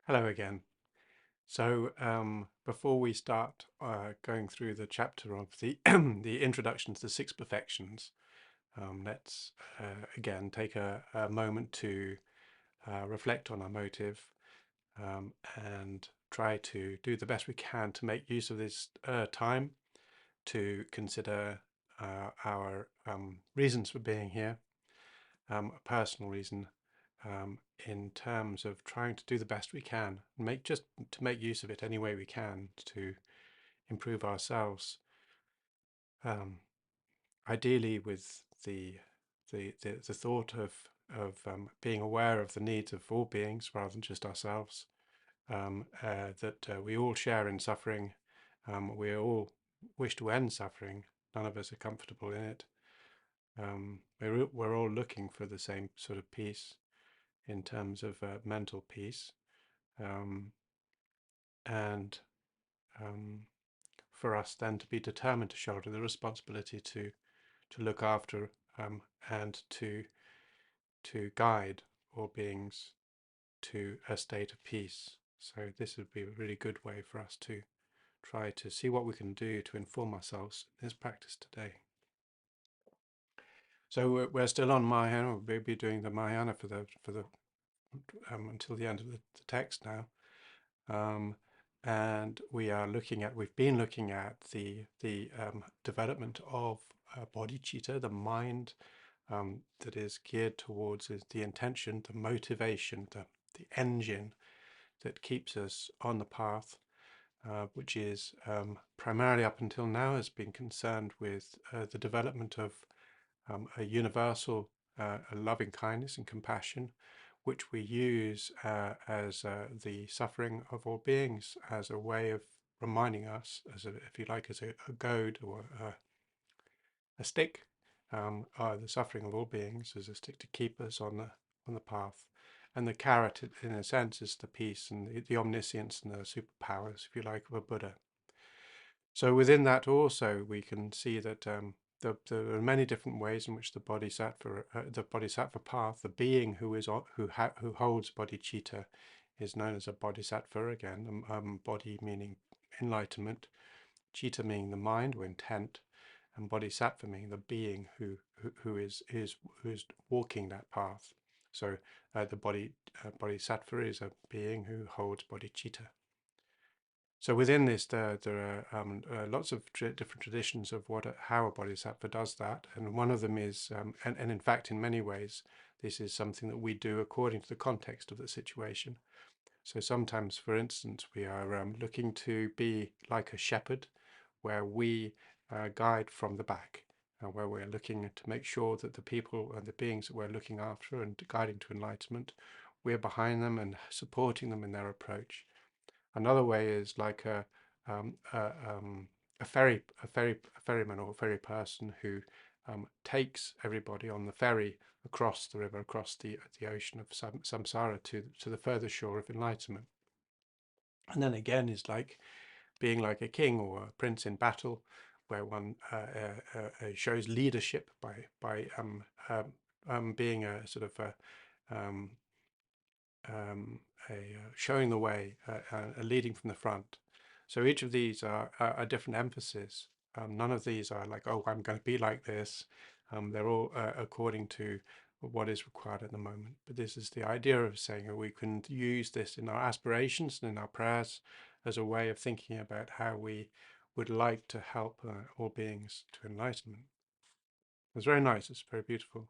Hello again. So before we start going through the chapter of the the introduction to the six perfections, let's again take a moment to reflect on our motive and try to do the best we can to make use of this time to consider our reasons for being here, a personal reason, in terms of trying to do the best we can, to make use of it any way we can to improve ourselves. Ideally, with the thought of being aware of the needs of all beings rather than just ourselves. That we all share in suffering. We all wish to end suffering. None of us are comfortable in it. We're all looking for the same sort of peace in terms of mental peace, um, and for us then to be determined to shoulder the responsibility to look after and to guide all beings to a state of peace. So this would be a really good way for us to try to see what we can do to inform ourselves in this practice today. So we're still on Mahayana. We'll be doing the Mahayana for the until the end of the text now. And we've been looking at the development of bodhicitta, the mind that is geared towards the intention, the motivation, the engine that keeps us on the path, which is primarily up until now has been concerned with the development of a universal loving kindness and compassion, which we use as the suffering of all beings as a way of reminding us, if you like, as a goad or a stick, the suffering of all beings as a stick to keep us on the path. And the carrot, in a sense, is the peace and the omniscience and the superpowers, if you like, of a Buddha. So within that also, we can see that there are many different ways in which the bodhisattva path, the being who holds bodhicitta, is known as a bodhisattva again. Body meaning enlightenment, citta meaning the mind or intent, and bodhisattva meaning the being who is walking that path. So the bodhisattva is a being who holds bodhicitta. So within this, there are lots of different traditions of how a bodhisattva does that, and one of them is, and in fact, in many ways, this is something that we do according to the context of the situation. So sometimes, for instance, we are looking to be like a shepherd, where we guide from the back, where we're looking to make sure that the people and the beings that we're looking after and guiding to enlightenment, we're behind them and supporting them in their approach. Another way is like a ferryman or a ferry person who takes everybody on the ferry across the river, across the ocean of samsara to the further shore of enlightenment. And then again is like being like a king or a prince in battle, where one shows leadership by being a sort of showing the way, leading from the front. So each of these are a different emphasis. None of these are like, oh, I'm going to be like this. They're all according to what is required at the moment. But this is the idea of saying that we can use this in our aspirations and in our prayers as a way of thinking about how we would like to help all beings to enlightenment. It's very nice. It's very beautiful.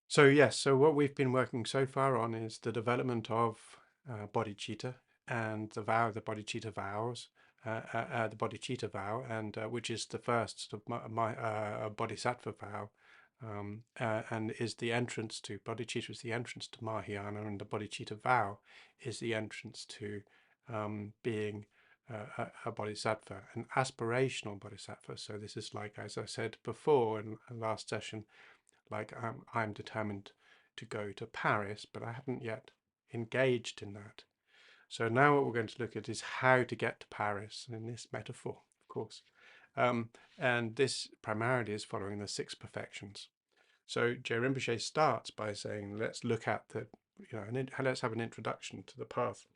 So yes, so what we've been working so far on is the development of bodhicitta and the bodhicitta vows, the bodhicitta vow, and which is the first sort of bodhisattva vow, and is the entrance to bodhicitta is the entrance to Mahayana, and the bodhicitta vow is the entrance to being a bodhisattva, an aspirational bodhisattva. So this is like, as I said before in the last session, like I'm determined to go to Paris, but I haven't yet engaged in that. So now what we're going to look at is how to get to Paris, in this metaphor, of course. And this primarily is following the six perfections. So Je Rinpoche starts by saying, let's look at let's have an introduction to the path.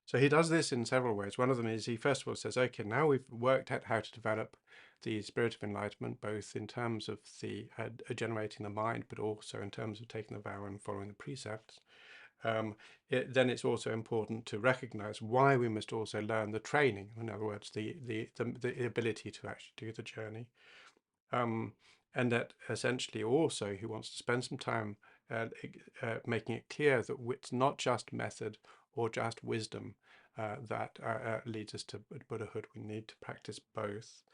So he does this in several ways. One of them is he first of all says, okay, now we've worked out how to develop the spirit of enlightenment, both in terms of the generating the mind, but also in terms of taking the vow and following the precepts. Then it's also important to recognize why we must also learn the training. In other words, the ability to actually do the journey. And that essentially also he wants to spend some time making it clear that it's not just method or just wisdom that leads us to Buddhahood. We need to practice both.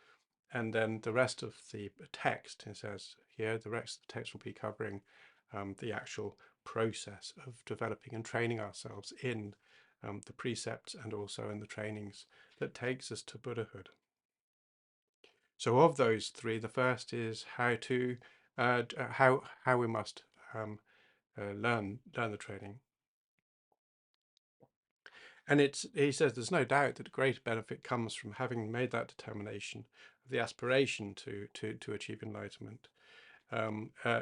And then the rest of the text, it says here, the rest of the text will be covering the actual process of developing and training ourselves in the precepts and also in the trainings that takes us to Buddhahood. So of those three, the first is how we must learn the training. And he says there's no doubt that great benefit comes from having made that determination of the aspiration to achieve enlightenment,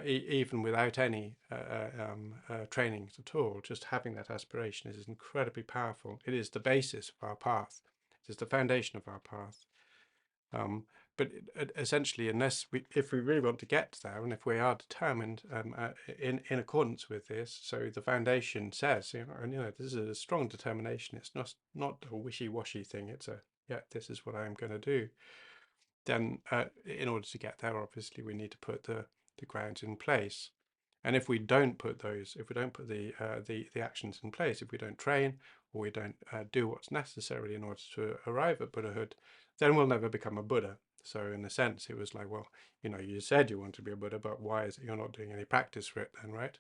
even without any trainings at all. Just having that aspiration is incredibly powerful. It is the basis of our path. It is the foundation of our path. But essentially, if we really want to get there, and if we are determined in accordance with this, so the foundation says, this is a strong determination. It's not a wishy-washy thing. It's this is what I'm going to do. Then, in order to get there, obviously, we need to put the grounds in place. And if we don't put the actions in place, if we don't train or we don't do what's necessary in order to arrive at Buddhahood, then we'll never become a Buddha. So in a sense, it was like, well, you said you want to be a Buddha, but why is it you're not doing any practice for it then, right?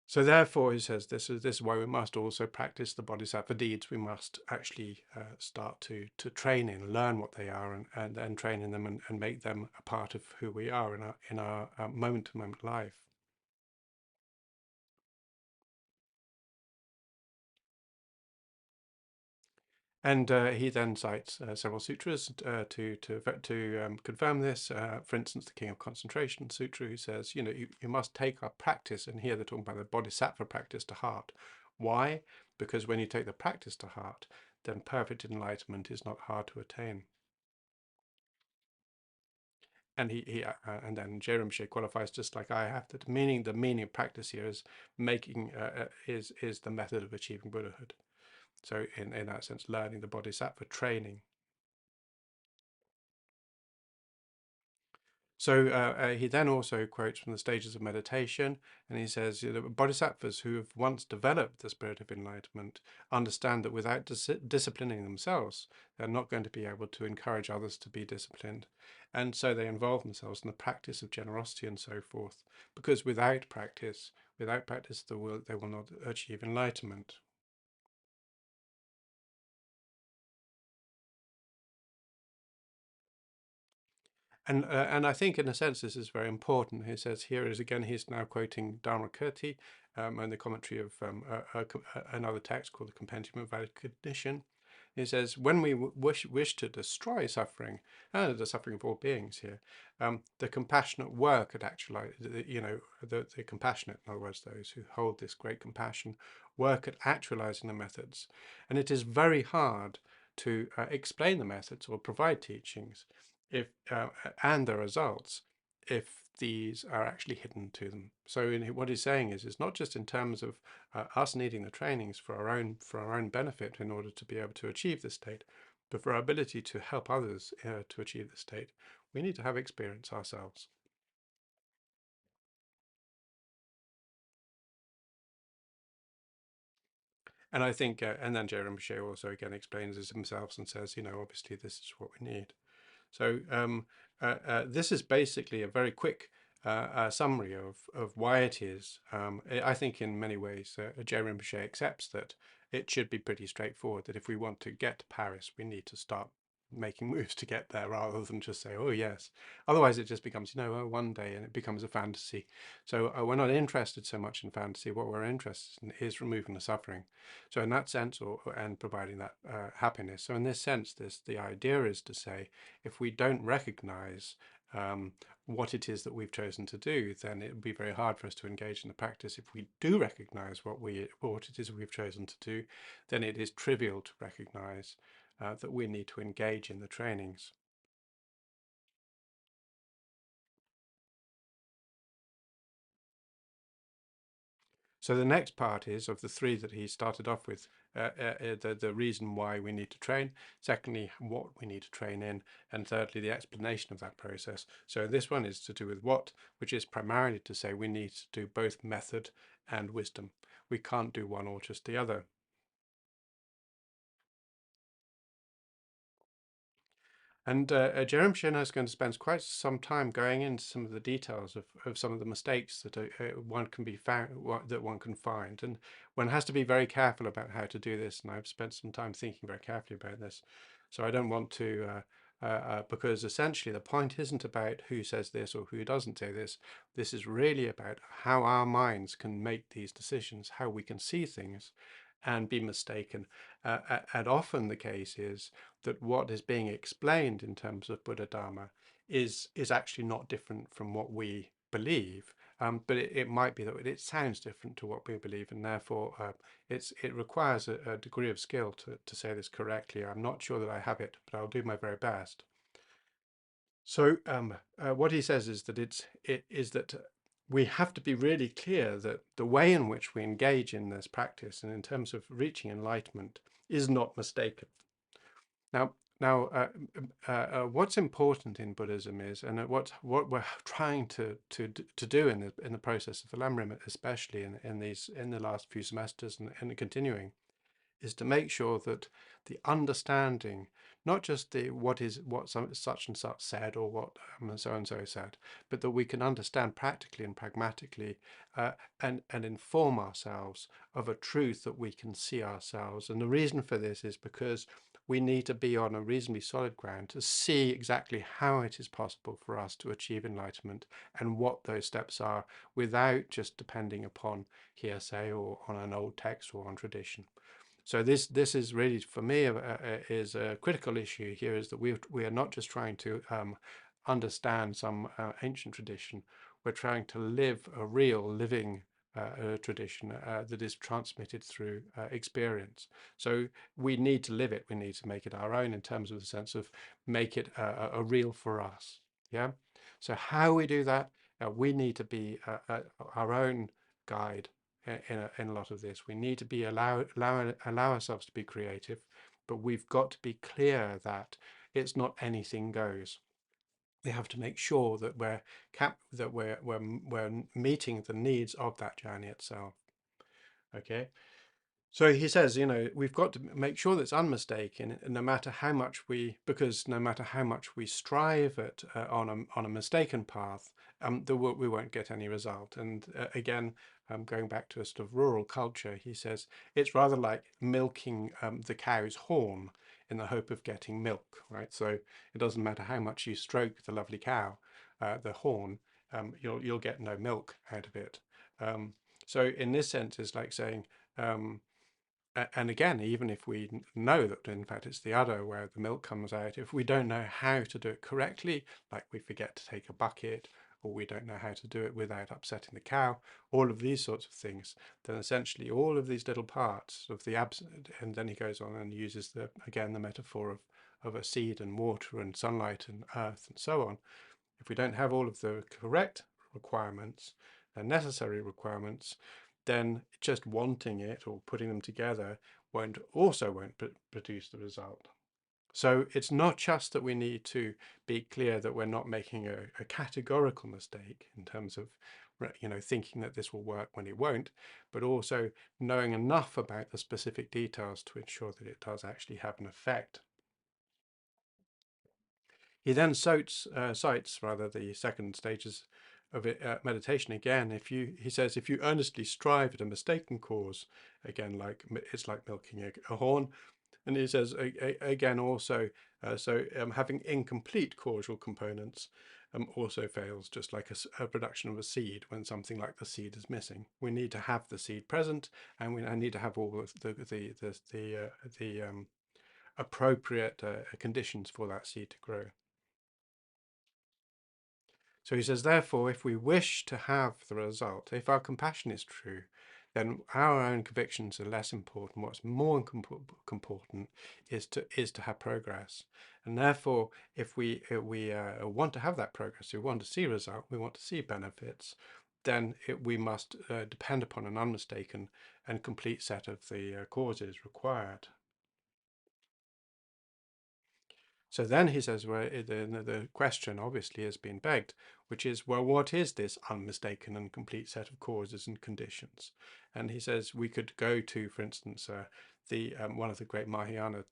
So therefore, he says, this is why we must also practice the bodhisattva deeds. We must actually start to train in, learn what they are, and then train in them and make them a part of who we are in our moment-to-moment life. And he then cites several sutras to confirm this. For instance, the King of Concentration Sutra, who says, you must take our practice, and here they're talking about the bodhisattva practice, to heart. Why? Because when you take the practice to heart, then perfect enlightenment is not hard to attain. And and then Je Rinpoche qualifies just like I have that the meaning of practice here is is the method of achieving Buddhahood. So in that sense, learning the bodhisattva training. So he then also quotes from the stages of meditation, and he says, bodhisattvas who have once developed the spirit of enlightenment understand that without disciplining themselves, they're not going to be able to encourage others to be disciplined. And so they involve themselves in the practice of generosity and so forth, because without practice, they will not achieve enlightenment. And I think, in a sense, this is very important. He says here is again, he's now quoting Dharmakirti and the commentary of another text called the Compendium of Valid Cognition. He says, when we wish to destroy suffering, the suffering of all beings here, the compassionate work at actualize, the compassionate, in other words, those who hold this great compassion, work at actualizing the methods. And it is very hard to explain the methods or provide teachings and the results if these are actually hidden to them. So what he's saying is, it's not just in terms of us needing the trainings for our own benefit in order to be able to achieve this state, but for our ability to help others to achieve this state, we need to have experience ourselves. And I think, and then Je Rinpoche also again explains this himself and says, obviously this is what we need. So this is basically a very quick summary of why it is. I think in many ways, Je Rinpoche accepts that it should be pretty straightforward, that if we want to get to Paris, we need to start making moves to get there rather than just say, oh yes. Otherwise it just becomes, one day, and it becomes a fantasy. So we're not interested so much in fantasy. What we're interested in is removing the suffering. So in that sense, and providing that happiness. So in this sense, the idea is to say, if we don't recognize what it is that we've chosen to do, then it would be very hard for us to engage in the practice. If we do recognize what it is we've chosen to do, then it is trivial to recognize that we need to engage in the trainings. So the next part is of the three that he started off with, the reason why we need to train, secondly, what we need to train in, and thirdly, the explanation of that process. So this one is to do with what, which is primarily to say we need to do both method and wisdom. We can't do one or just the other. And Je Rim Chenmo is going to spend quite some time going into some of the details of some of the mistakes that one can be found, that one can find, and one has to be very careful about how to do this. And I've spent some time thinking very carefully about this, so I don't want to, because essentially the point isn't about who says this or who doesn't say this. This is really about how our minds can make these decisions, how we can see things, and be mistaken. And often the case is that what is being explained in terms of Buddha Dharma is actually not different from what we believe. But it might be that it sounds different to what we believe, and therefore it requires a degree of skill to say this correctly. I'm not sure that I have it, but I'll do my very best. So what he says is that we have to be really clear that the way in which we engage in this practice and in terms of reaching enlightenment is not mistaken. Now, what's important in Buddhism is, and what we're trying to do in the process of the Lamrim, especially in the last few semesters and continuing, is to make sure that the understanding, not just what such and such said or what so and so said, but that we can understand practically and pragmatically and inform ourselves of a truth that we can see ourselves. And the reason for this is because we need to be on a reasonably solid ground to see exactly how it is possible for us to achieve enlightenment and what those steps are without just depending upon hearsay or on an old text or on tradition. So this is really, for me, is a critical issue here, is that we are not just trying to understand some ancient tradition. We're trying to live a real living tradition that is transmitted through experience. So we need to live it. We need to make it our own in terms of the sense of make it a real for us. Yeah. So how we do that, we need to be our own guide in a lot of this. We need to be allow ourselves to be creative, but we've got to be clear that it's not anything goes. We have to make sure that we're meeting the needs of that journey itself. Okay. So he says, we've got to make sure that it's unmistaken, no matter how much because no matter how much we strive at on a mistaken path, we won't get any result. And again, going back to a sort of rural culture, he says it's rather like milking the cow's horn in the hope of getting milk, right? So it doesn't matter how much you stroke the lovely cow, the horn, you'll get no milk out of it. So in this sense, it's like saying. And again, even if we know that in fact it's the udder where the milk comes out, if we don't know how to do it correctly, like we forget to take a bucket, or we don't know how to do it without upsetting the cow, all of these sorts of things, then essentially all of these little parts of the absent, and then he goes on and uses again the metaphor of a seed and water and sunlight and earth and so on. If we don't have all of the correct requirements and necessary requirements, then just wanting it or putting them together won't produce the result. So it's not just that we need to be clear that we're not making a categorical mistake in terms of thinking that this will work when it won't, but also knowing enough about the specific details to ensure that it does actually have an effect. He then cites rather the second stages of meditation again. He says, if you earnestly strive at a mistaken cause, again, it's like milking a horn. And he says again also, having incomplete causal components also fails, just like a production of a seed when something like the seed is missing. We need to have the seed present, and I need to have all of the appropriate conditions for that seed to grow. So he says, therefore, if we wish to have the result, if our compassion is true, then our own convictions are less important. What's more important is to have progress, and therefore, if we want to have that progress, we want to see result, we want to see benefits, then we must depend upon an unmistaken and complete set of the causes required. So then he says, well, the question obviously has been begged, which is, well, what is this unmistaken and complete set of causes and conditions? And he says we could go to, for instance, the one of the great Mahayana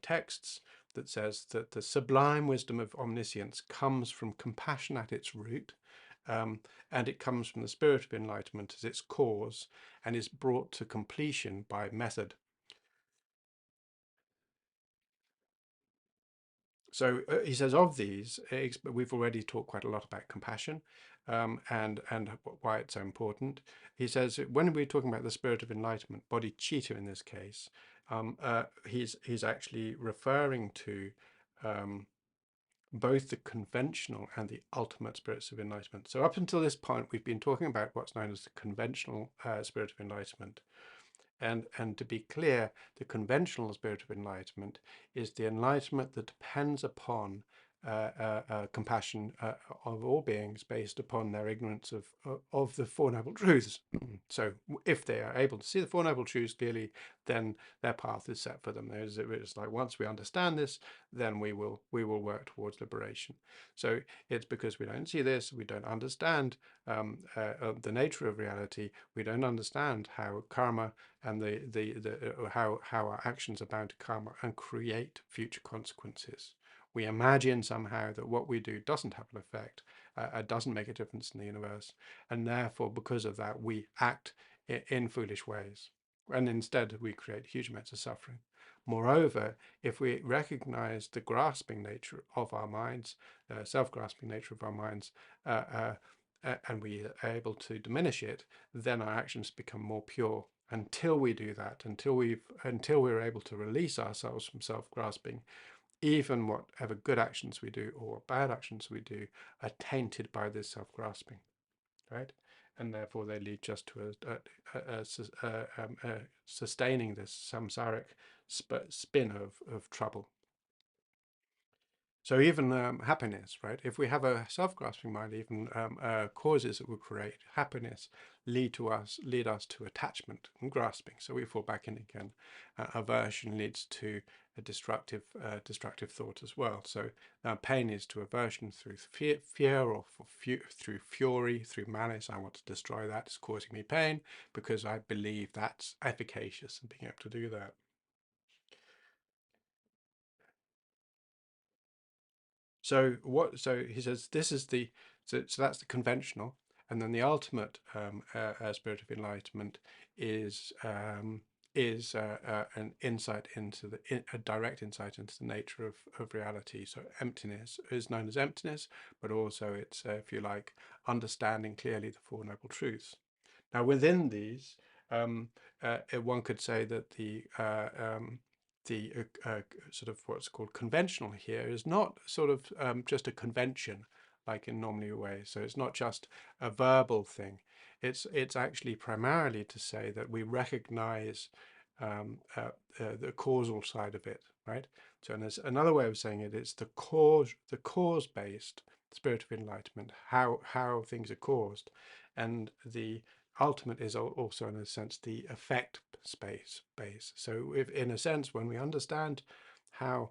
texts that says that the sublime wisdom of omniscience comes from compassion at its root, and it comes from the spirit of enlightenment as its cause, and is brought to completion by method. So he says of these, we've already talked quite a lot about compassion, and why it's so important. He says when we're talking about the spirit of enlightenment, bodhicitta in this case, he's actually referring to both the conventional and the ultimate spirits of enlightenment. So up until this point, we've been talking about what's known as the conventional spirit of enlightenment. And to be clear, the conventional spirit of enlightenment is the enlightenment that depends upon compassion of all beings based upon their ignorance of the Four Noble Truths. So if they are able to see the Four Noble Truths clearly, then their path is set for them. It's like once we understand this, then we will work towards liberation. So it's because we don't see this, we don't understand the nature of reality, we don't understand how karma and how our actions are bound to karma and create future consequences. We imagine somehow that what we do doesn't have an effect, doesn't make a difference in the universe, and therefore, because of that, we act in foolish ways, and instead we create huge amounts of suffering. Moreover, if we recognize the grasping nature of our minds, self-grasping nature of our minds, and we are able to diminish it, then our actions become more pure. Until we do that, until we're able to release ourselves from self-grasping, even whatever good actions we do or bad actions we do are tainted by this self-grasping, right? And therefore they lead just to sustaining this samsaric spin of trouble. So even happiness, right? If we have a self-grasping mind, even causes that will create happiness lead us to attachment and grasping. So we fall back in again. Aversion leads to a destructive thought as well. So pain is to aversion through fear or through fury, through malice. I want to destroy that. It's causing me pain because I believe that's efficacious in being able to do that. So he says this is so that's the conventional, and then the ultimate spirit of enlightenment is an insight into a direct insight into the nature of reality. So emptiness is known as emptiness, but also it's if you like, understanding clearly the Four Noble Truths. Now within these, one could say that the sort of what's called conventional here is not sort of just a convention like in normally way. So it's not just a verbal thing. It's actually primarily to say that we recognize the causal side of it, right? So and there's another way of saying it. It's the cause-based spirit of enlightenment, how things are caused, and the ultimate is also in a sense the effect space base. So if in a sense when we understand how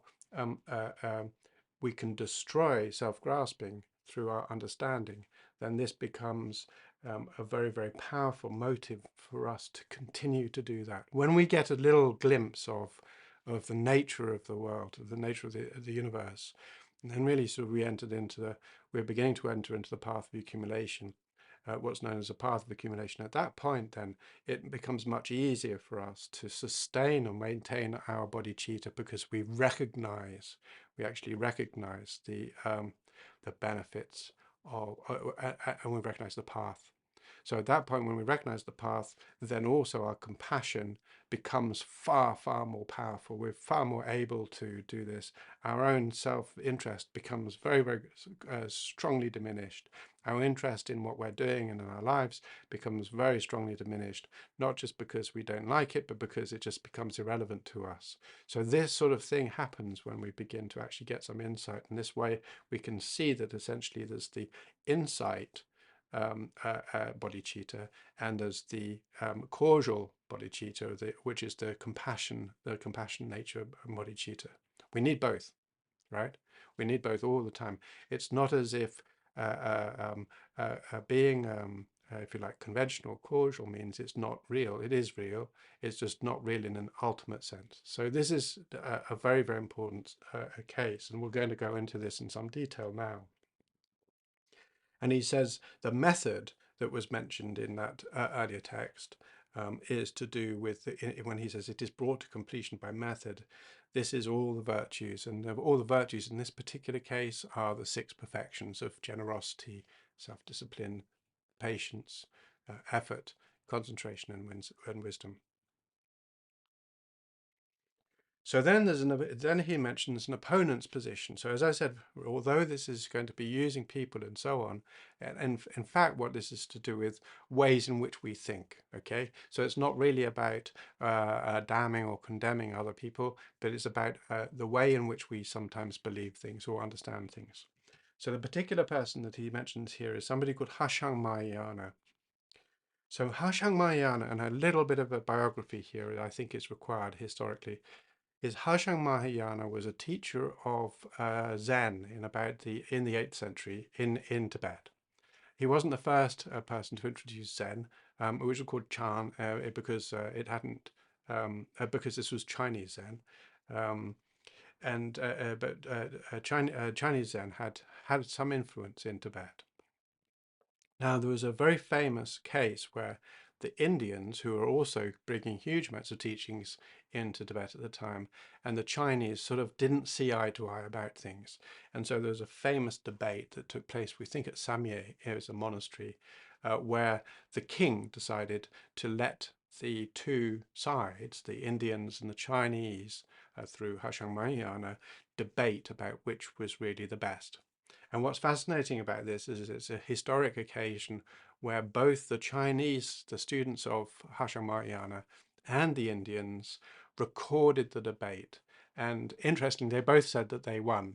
we can destroy self-grasping through our understanding, then this becomes a very, very powerful motive for us to continue to do that. When we get a little glimpse of the nature of the world, of the nature of the universe, and then really sort of we're beginning to enter into the path of accumulation, what's known as a path of accumulation. At that point, then it becomes much easier for us to sustain and maintain our bodhicitta because we actually recognize the benefits of, and we recognize the path. So at that point, when we recognize the path, then also our compassion becomes far, far more powerful. We're far more able to do this. Our own self-interest becomes very, very strongly diminished. Our interest in what we're doing and in our lives becomes very strongly diminished, not just because we don't like it, but because it just becomes irrelevant to us. So this sort of thing happens when we begin to actually get some insight. And this way we can see that essentially there's the insight bodhicitta, and there's the causal bodhicitta, which is the compassion nature of bodhicitta. We need both, right? We need both all the time. It's not as if being, if you like, conventional causal means it's not real. It is real. It's just not real in an ultimate sense. So this is a very, very important case, and we're going to go into this in some detail now. And he says the method that was mentioned in that earlier text is to do with, when he says it is brought to completion by method, this is all the virtues. And all the virtues in this particular case are the 6 perfections of generosity, self-discipline, patience, effort, concentration, and wisdom. So then then he mentions an opponent's position. So as I said, although this is going to be using people and so on, and in fact, what this is to do with ways in which we think. Okay, so it's not really about damning or condemning other people, but it's about the way in which we sometimes believe things or understand things. So the particular person that he mentions here is somebody called Hashang Mahayana. So Hashang Mahayana, and a little bit of a biography here, I think is required historically, is Hashang Mahayana was a teacher of Zen in the 8th century in Tibet. He wasn't the first person to introduce Zen, which was called Chan because it hadn't because this was Chinese Zen, but Chinese Zen had some influence in Tibet. Now, there was a very famous case where the Indians, who were also bringing huge amounts of teachings into Tibet at the time, and the Chinese sort of didn't see eye to eye about things. And so there was a famous debate that took place, we think at Samye, it was a monastery, where the king decided to let the 2 sides, the Indians and the Chinese, through Hashang Mahayana, debate about which was really the best. And what's fascinating about this is it's a historic occasion where both the Chinese, the students of Hashang Mahayana, and the Indians recorded the debate. And interestingly, they both said that they won.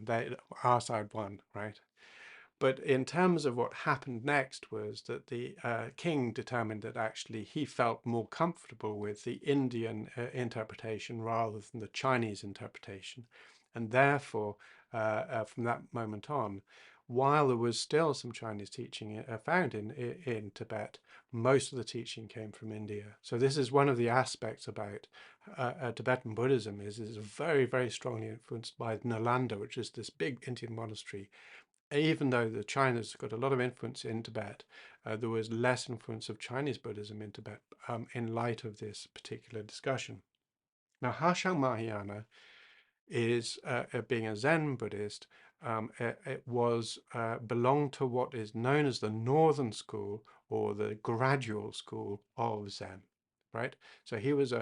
Our side won, right? But in terms of what happened next was that the king determined that actually he felt more comfortable with the Indian interpretation rather than the Chinese interpretation. And therefore, from that moment on, while there was still some Chinese teaching found in Tibet, most of the teaching came from India. So this is one of the aspects about Tibetan Buddhism is very, very strongly influenced by Newland, which is this big Indian monastery. Even though the China's got a lot of influence in Tibet, there was less influence of Chinese Buddhism in Tibet in light of this particular discussion. Now, Hashang Mahayana is, being a Zen Buddhist, it was belonged to what is known as the Northern School or the gradual school of Zen, right? So he was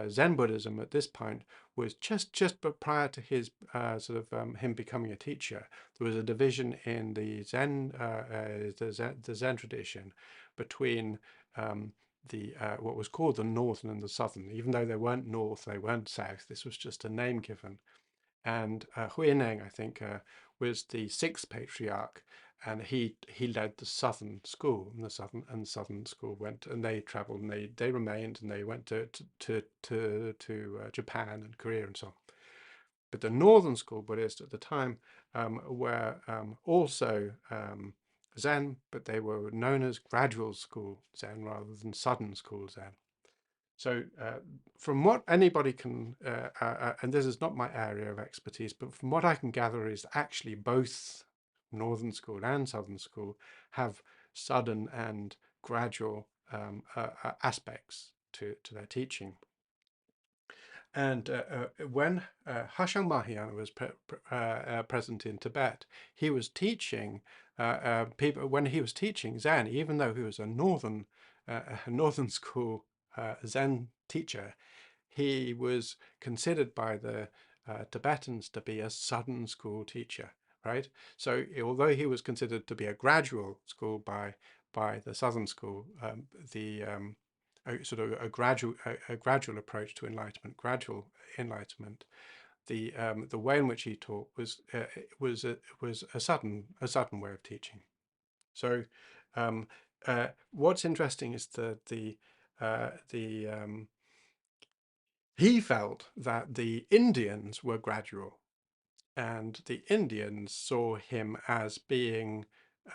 Zen Buddhism at this point was just prior to his him becoming a teacher. There was a division in the Zen tradition between what was called the Northern and the Southern. Even though they weren't North, they weren't South. This was just a name given. And Huineng, I think, was the 6th patriarch, and he led the Southern school. And the Southern school went, and they travelled, and they remained, and they went to Japan and Korea and so on. But the Northern school Buddhists at the time were also Zen, but they were known as gradual school Zen rather than Southern school Zen. So from what anybody can, and this is not my area of expertise, but from what I can gather is actually both Northern School and Southern School have sudden and gradual aspects to their teaching. And when Hashang Mahayana was present in Tibet, he was teaching people, when he was teaching Zen, even though he was a northern school Zen teacher, he was considered by the Tibetans to be a southern school teacher, right? So although he was considered to be a gradual school by the southern school, the sort of a gradual approach to enlightenment, gradual enlightenment. The way in which he taught was a sudden way of teaching. So what's interesting is that he felt that the Indians were gradual, and the Indians saw him as being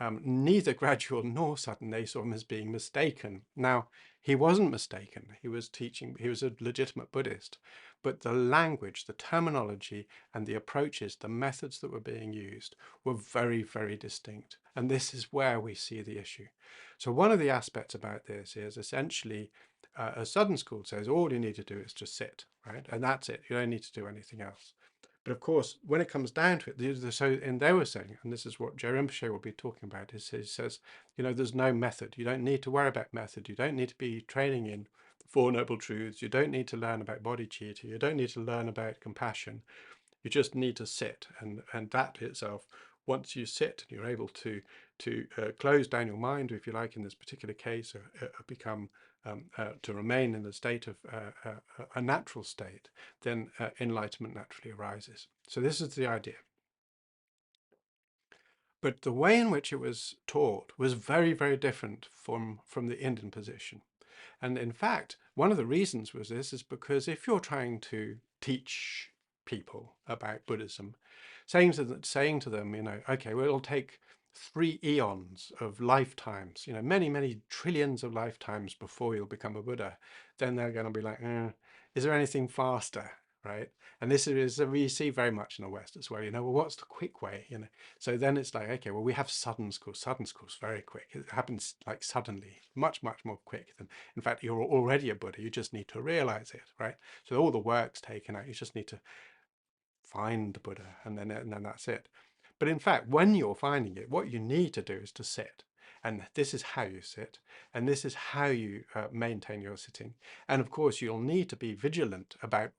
neither gradual nor sudden. They saw him as being mistaken. Now, he wasn't mistaken. He was teaching, he was a legitimate Buddhist, but the language, the terminology, and the approaches, the methods that were being used were very, very distinct. And this is where we see the issue. So one of the aspects about this is essentially a Southern school says all you need to do is just sit, right? And that's it. You don't need to do anything else. But of course, when it comes down to it, so and they were saying, and this is what Je Rinpoche will be talking about, is he says, there's no method. You don't need to worry about method. You don't need to be training in the Four Noble Truths. You don't need to learn about bodhicitta. You don't need to learn about compassion. You just need to sit, and that itself, once you sit, you're able to close down your mind, if you like, in this particular case, become to remain in the state of a natural state, then enlightenment naturally arises. So this is the idea. But the way in which it was taught was very, very different from the Indian position. And in fact, one of the reasons was this is because if you're trying to teach people about Buddhism, saying to them, okay, well, it'll take 3 eons of lifetimes, many, many trillions of lifetimes before you'll become a Buddha, then they're going to be like, is there anything faster? Right. And this is we see very much in the West as well, well, what's the quick way? So then it's like, okay, well, we have Southern schools. Southern schools very quick. It happens like suddenly, much, much more quick than, in fact, you're already a Buddha. You just need to realize it, right? So all the work's taken out. You just need to find the Buddha, and then that's it. But in fact, when you're finding it, what you need to do is to sit. And this is how you sit, and this is how you maintain your sitting. And of course, you'll need to be vigilant about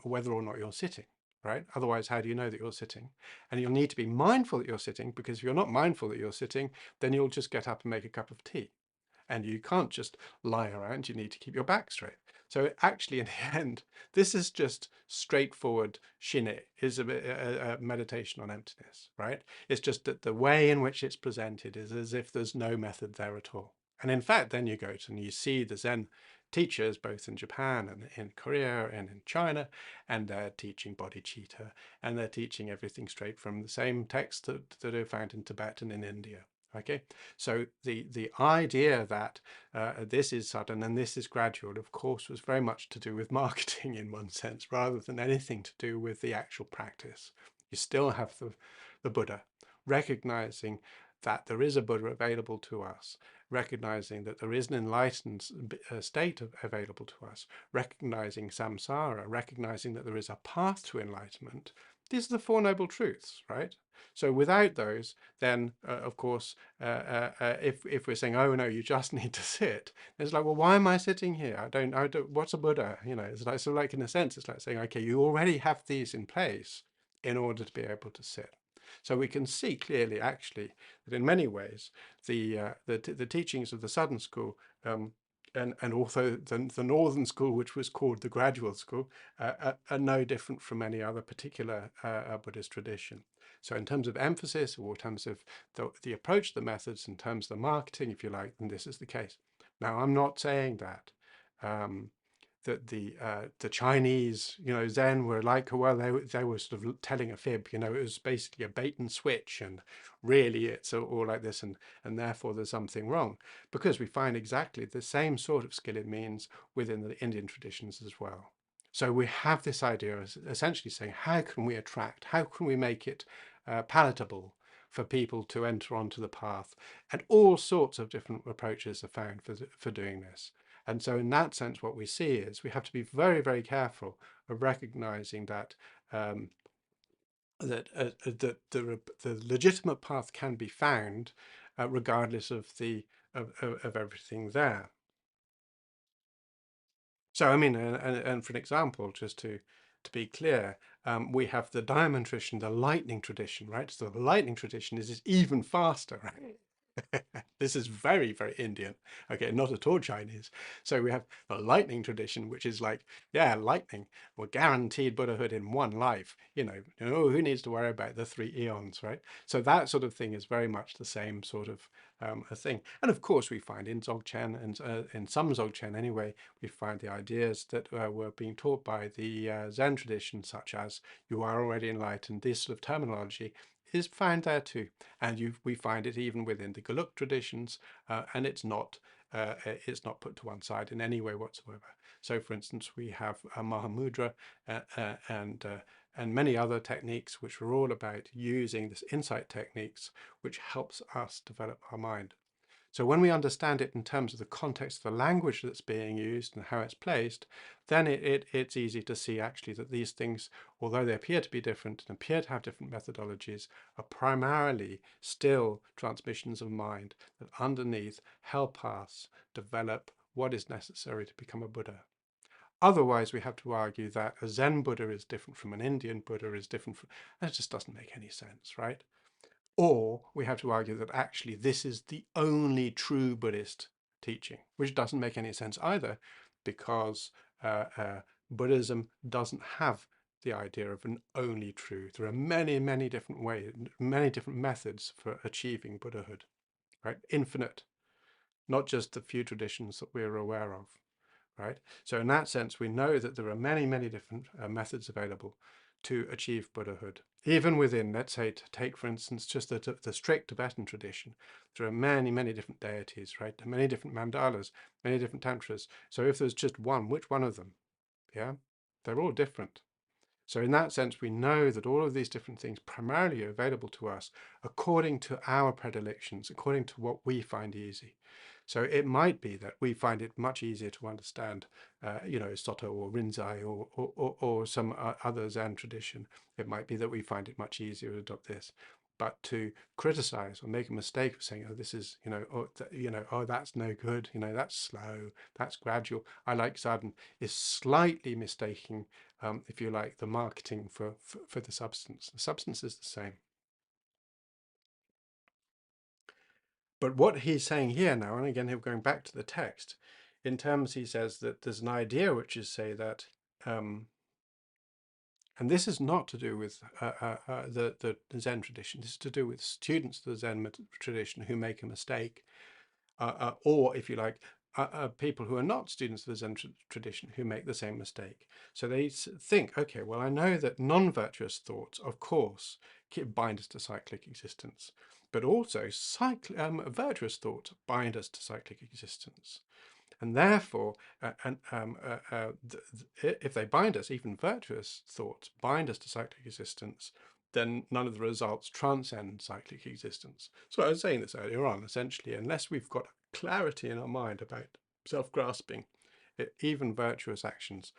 whether or not you're sitting, right? Otherwise, how do you know that you're sitting? And you'll need to be mindful that you're sitting, because if you're not mindful that you're sitting, then you'll just get up and make a cup of tea. And you can't just lie around, you need to keep your back straight. So actually, in the end, this is just straightforward shine, is a meditation on emptiness, right? It's just that the way in which it's presented is as if there's no method there at all. And in fact, then you go to and you see the Zen teachers, both in Japan and in Korea and in China, and they're teaching bodhicitta, and they're teaching everything straight from the same texts that are found in Tibet and in India. Okay, so the idea that this is sudden and this is gradual, of course, was very much to do with marketing in one sense, rather than anything to do with the actual practice. You still have the Buddha, recognizing that there is a Buddha available to us, recognizing that there is an enlightened state available to us, recognizing samsara, recognizing that there is a path to enlightenment. These are the Four Noble Truths, right? So without those, then of course, if we're saying, oh no, you just need to sit, it's like, well, why am I sitting here? I don't. What's a Buddha? It's like, so like in a sense, it's like saying, okay, you already have these in place in order to be able to sit. So we can see clearly, actually, that in many ways, the teachings of the Southern School and also the Northern School, which was called the Gradual School, are no different from any other particular Buddhist tradition. So in terms of emphasis, or in terms of the approach, the methods, in terms of the marketing, if you like, then this is the case. Now, I'm not saying that that the Chinese, Zen were like, well, they were sort of telling a fib, it was basically a bait and switch, and really it's all like this, and therefore there's something wrong, because we find exactly the same sort of skill it means within the Indian traditions as well. So we have this idea of essentially saying, how can we attract, how can we make it palatable for people to enter onto the path? And all sorts of different approaches are found for doing this. And so in that sense, what we see is we have to be very, very careful of recognizing that that the legitimate path can be found regardless of the of everything there. So I mean, and for an example, just to be clear, we have the diamond tradition, the lightning tradition, right? So the lightning tradition is even faster, right? This is very, very Indian. Okay, not at all Chinese. So we have the lightning tradition, which is like, yeah, lightning. We're guaranteed Buddhahood in one life. Who needs to worry about the 3 eons, right? So that sort of thing is very much the same sort of a thing. And of course, we find in Dzogchen and in some Dzogchen anyway, we find the ideas that were being taught by the Zen tradition, such as "you are already enlightened." This sort of terminology is found there too, and we find it even within the Geluk traditions, and it's not put to one side in any way whatsoever. So, for instance, we have Mahamudra and many other techniques which are all about using this insight techniques, which helps us develop our mind. So when we understand it in terms of the context of the language that's being used and how it's placed, then it's easy to see actually that these things, although they appear to be different and appear to have different methodologies, are primarily still transmissions of mind that underneath help us develop what is necessary to become a Buddha. Otherwise, we have to argue that a Zen Buddha is different from an Indian Buddha is different from, that just doesn't make any sense, right? Or we have to argue that actually this is the only true Buddhist teaching, which doesn't make any sense either, because Buddhism doesn't have the idea of an only truth. There are many, many different ways, many different methods for achieving Buddhahood, right? Infinite, not just the few traditions that we're aware of, right? So in that sense, we know that there are many, many different methods available to achieve Buddhahood. Even within, let's say, to take, for instance, just the strict Tibetan tradition, there are many, many different deities, right? Many different mandalas, many different tantras. So if there's just one, which one of them? Yeah, they're all different. So in that sense, we know that all of these different things primarily are available to us according to our predilections, according to what we find easy. So it might be that we find it much easier to understand, Soto or Rinzai or some other Zen tradition. It might be that we find it much easier to adopt this. But to criticize or make a mistake of saying, oh, this is, oh, that's no good, that's slow, that's gradual, I like sudden, is slightly mistaking, if you like, the marketing for the substance. The substance is the same. But what he's saying here now, and again, he're going back to the text, in terms he says that there's an idea which is say that, and this is not to do with the Zen tradition. This is to do with students of the Zen tradition who make a mistake, or if you like, people who are not students of the Zen tradition who make the same mistake. So they think, okay, well, I know that non-virtuous thoughts, of course, bind us to cyclic existence, but also virtuous thoughts bind us to cyclic existence. And therefore, if they bind us, even virtuous thoughts bind us to cyclic existence, then none of the results transcend cyclic existence. So I was saying this earlier on, essentially, unless we've got clarity in our mind about self-grasping, even virtuous actions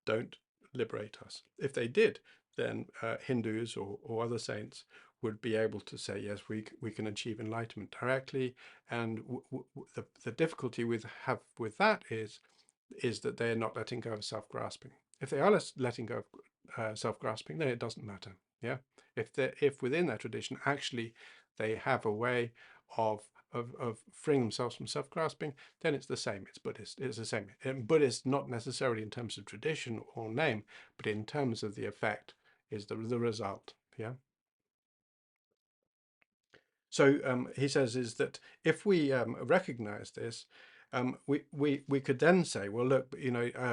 don't liberate us. If they did, then Hindus or other saints would be able to say, yes, we can achieve enlightenment directly. And the difficulty we have with that is that they are not letting go of self-grasping. If they are letting go of self-grasping, then it doesn't matter. Yeah, if within their tradition actually they have a way of freeing themselves from self-grasping, then it's the same. It's Buddhist. It's the same. And Buddhist, not necessarily in terms of tradition or name, but in terms of the effect, is the result. Yeah. So he says is that if we recognize this, we could then say, well, look,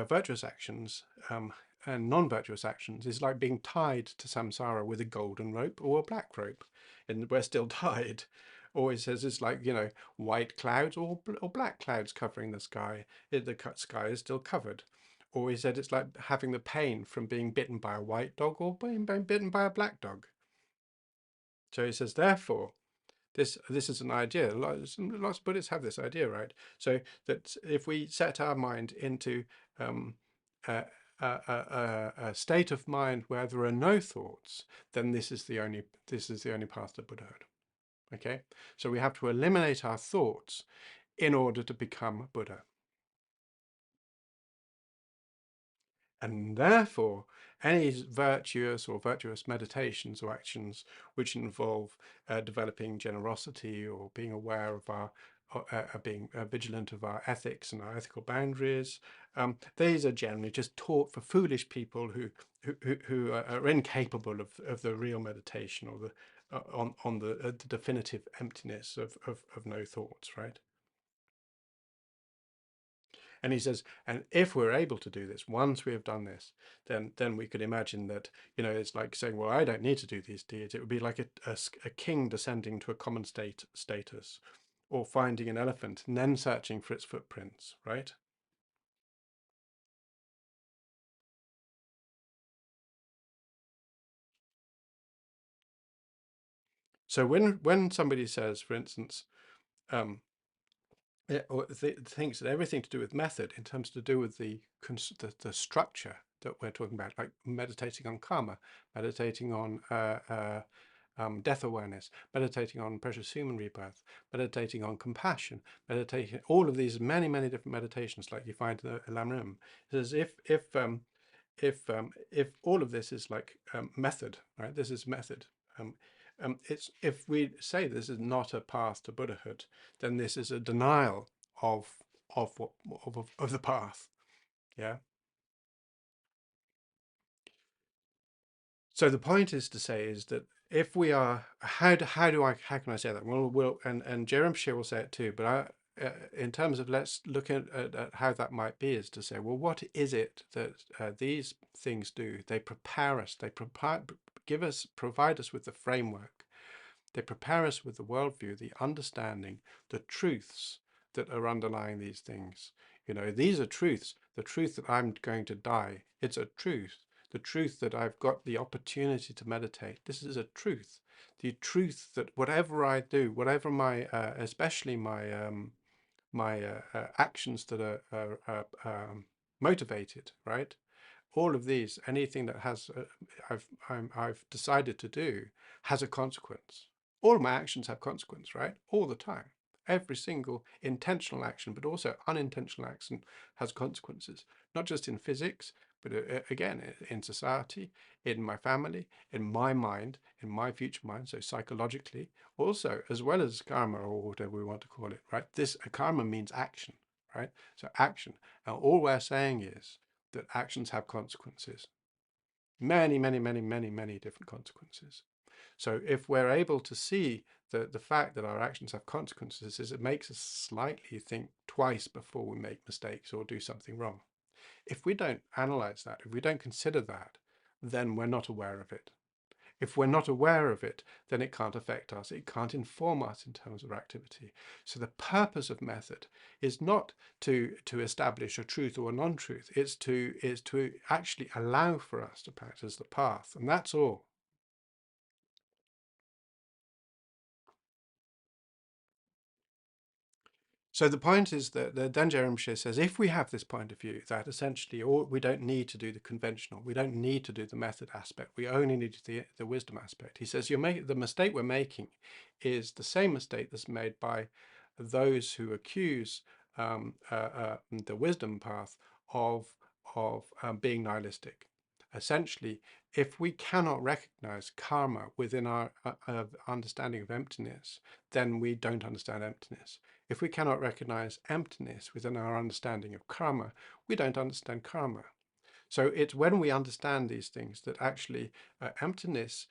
virtuous actions and non-virtuous actions is like being tied to samsara with a golden rope or a black rope, and we're still tied. Or he says it's like, white clouds or black clouds covering the sky. The sky is still covered. Or he said it's like having the pain from being bitten by a white dog or being bitten by a black dog. So he says, therefore, this is an idea. Lots of Buddhists have this idea, right? So that if we set our mind into a state of mind where there are no thoughts, then this is the only path to Buddhahood. Okay, so we have to eliminate our thoughts in order to become Buddha. And therefore, any virtuous meditations or actions which involve developing generosity or being aware of our, being vigilant of our ethics and our ethical boundaries, these are generally just taught for foolish people who are incapable of the real meditation or the on the definitive emptiness of no thoughts, right? And he says, and if we're able to do this, once we have done this, then we could imagine that, you know, it's like saying, well, I don't need to do these deeds. It would be like a king descending to a common status, or finding an elephant and then searching for its footprints, right? So when somebody says, for instance, um, or thinks that everything to do with method in terms to do with the structure that we're talking about, like meditating on karma, meditating on death awareness, meditating on precious human rebirth, meditating on compassion, meditating, all of these many different meditations like you find in the Lam Rim. It says if all of this is like method, right? This is method. It's if we say this is not a path to Buddhahood, then this is a denial of what of the path. Yeah. So the point is to say is that if we are, how can I say that? Well, and Jerem Shir will say it too, but in terms of let's look at how that might be, is to say, well, what is it that these things do? They prepare us. They provide us with the framework. They prepare us with the worldview, the understanding, the truths that are underlying these things. You know, these are truths. The truth that I'm going to die, it's a truth. The truth that I've got the opportunity to meditate, this is a truth. The truth that whatever I do, whatever my, especially my actions that are motivated, right? All of these, anything that has I've decided to do has a consequence. All of my actions have consequence, right? All the time. Every single intentional action, but also unintentional action has consequences, not just in physics, but again, in society, in my family, in my mind, in my future mind, so psychologically, also, as well as karma or whatever we want to call it, right? This karma means action, right? So action. And all we're saying is that actions have consequences. Many different consequences. So if we're able to see the fact that our actions have consequences, is it makes us slightly think twice before we make mistakes or do something wrong. If we don't analyze that, if we don't consider that, then we're not aware of it. If we're not aware of it, then it can't affect us. It can't inform us in terms of activity. So the purpose of method is not to establish a truth or a non-truth. It's to actually allow for us to practice the path, and that's all. So the point is that the Danja Rinpoche says if we have this point of view that essentially we don't need to do the conventional, we don't need to do the method aspect, we only need the wisdom aspect. He says the mistake we're making is the same mistake that's made by those who accuse the wisdom path of being nihilistic. Essentially, if we cannot recognize karma within our understanding of emptiness, then we don't understand emptiness. If we cannot recognize emptiness within our understanding of karma, we don't understand karma. So it's when we understand these things that actually emptiness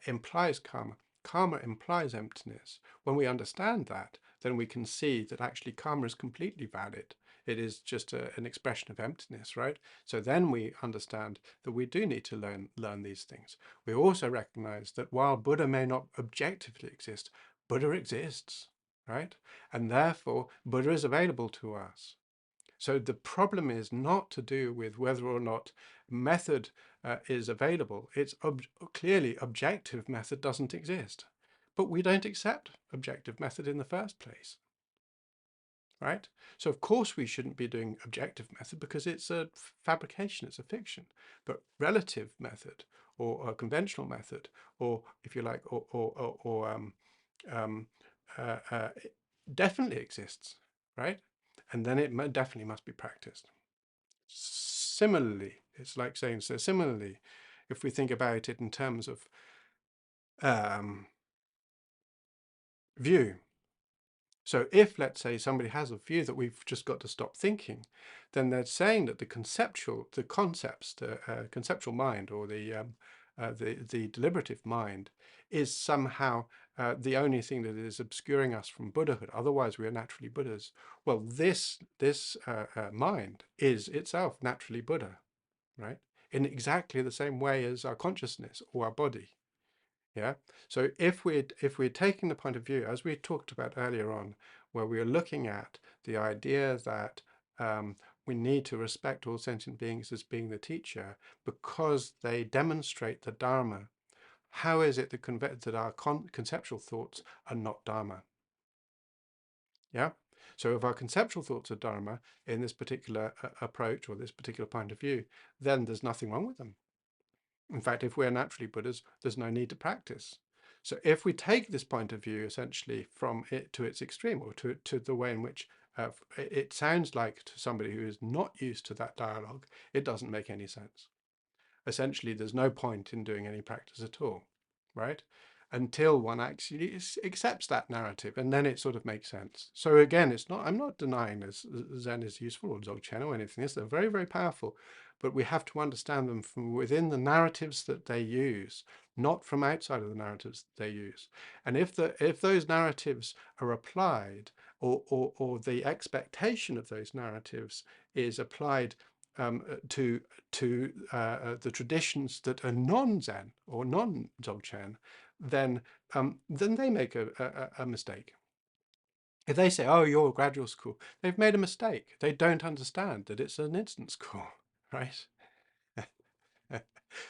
implies karma. Karma implies emptiness. When we understand that, then we can see that actually karma is completely valid. It is just an expression of emptiness, right? So then we understand that we do need to learn these things. We also recognize that while Buddha may not objectively exist, Buddha exists, right? And therefore, Buddha is available to us. So the problem is not to do with whether or not method is available. It's clearly objective method doesn't exist. But we don't accept objective method in the first place. right? So of course we shouldn't be doing objective method because it's a fabrication, it's a fiction. But relative method or a conventional method, or if you like, um, it definitely exists, right? And then it definitely must be practiced. Similarly, it's like saying, so similarly, if we think about it in terms of view. So if, let's say, somebody has a view that we've just got to stop thinking, then they're saying that the concepts, the conceptual mind, or the deliberative mind, is somehow the only thing that is obscuring us from Buddhahood. Otherwise, we are naturally Buddhas. Well, this mind is itself naturally Buddha, right? In exactly the same way as our consciousness or our body. Yeah. So if we're taking the point of view, as we talked about earlier on, where we are looking at the idea that we need to respect all sentient beings as being the teacher because they demonstrate the Dharma, how is it that our conceptual thoughts are not Dharma? Yeah. So if our conceptual thoughts are Dharma in this particular approach or this particular point of view, then there's nothing wrong with them. In fact, if we're naturally Buddhas, there's no need to practice. So if we take this point of view essentially from it to its extreme, or to the way in which it sounds like to somebody who is not used to that dialogue, it doesn't make any sense. Essentially, there's no point in doing any practice at all, right? Until one actually accepts that narrative, and then it sort of makes sense. So again, I'm not denying this Zen is useful or Dzogchen or anything else. They're very, very powerful, but we have to understand them from within the narratives that they use, not from outside of the narratives that they use. And if those narratives are applied, or the expectation of those narratives is applied to the traditions that are non-Zen or non-Dzogchen, then they make a mistake. If they say, "Oh, you're a graduate school," they've made a mistake. They don't understand that it's an instant school, right?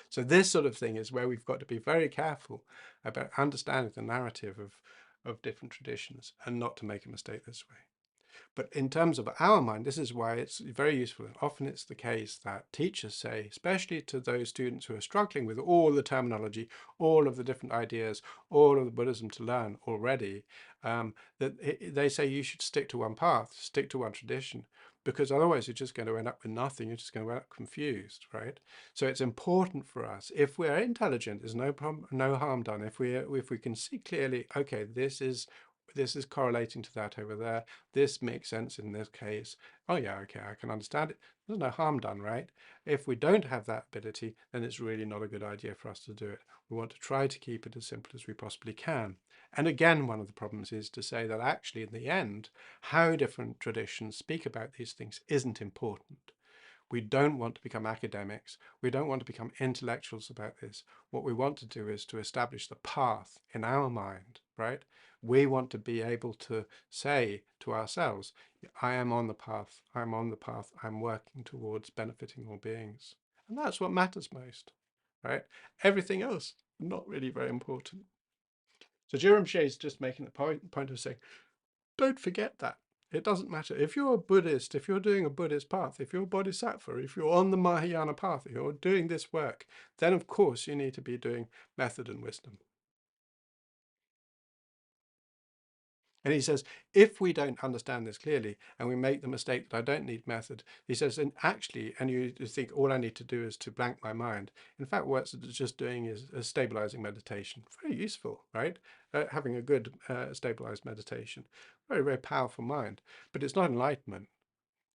So this sort of thing is where we've got to be very careful about understanding the narrative of different traditions and not to make a mistake this way. But in terms of our mind, this is why it's very useful. And often it's the case that teachers say, especially to those students who are struggling with all the terminology, all of the different ideas, all of the Buddhism to learn already, that they say you should stick to one path, stick to one tradition, because otherwise you're just going to end up with nothing. You're just going to end up confused, right? So it's important for us, if we're intelligent, there's no problem, no harm done. If we can see clearly, okay, this is correlating to that over there. This makes sense in this case. Oh yeah, okay, I can understand it. There's no harm done, right? If we don't have that ability, then it's really not a good idea for us to do it. We want to try to keep it as simple as we possibly can. And again, one of the problems is to say that actually in the end, how different traditions speak about these things isn't important. We don't want to become academics. We don't want to become intellectuals about this. What we want to do is to establish the path in our mind, right? We want to be able to say to ourselves, I am on the path, I'm on the path, I'm working towards benefiting all beings. And that's what matters most, right? Everything else, not really very important. So Jerome Shea is just making the point of saying, don't forget that. It doesn't matter. If you're a Buddhist, if you're doing a Buddhist path, if you're a Bodhisattva, if you're on the Mahayana path, if you're doing this work, then of course you need to be doing method and wisdom. And he says, if we don't understand this clearly and we make the mistake that I don't need method, he says, and actually, and you think all I need to do is to blank my mind. In fact, what it's just doing is a stabilizing meditation. Very useful, right? Having a good stabilized meditation. Very, very powerful mind. But it's not enlightenment.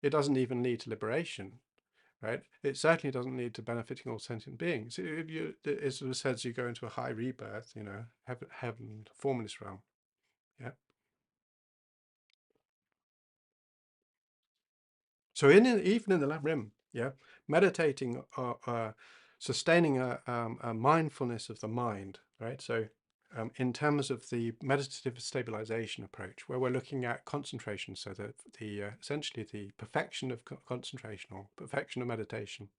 It doesn't even lead to liberation, right? It certainly doesn't lead to benefiting all sentient beings. It sort of says you go into a high rebirth, heaven, formless realm. Yeah. So even in the Lam Rim, yeah, meditating, sustaining a mindfulness of the mind, right? So in terms of the meditative stabilization approach, where we're looking at concentration, so that essentially the perfection of concentration or perfection of meditation,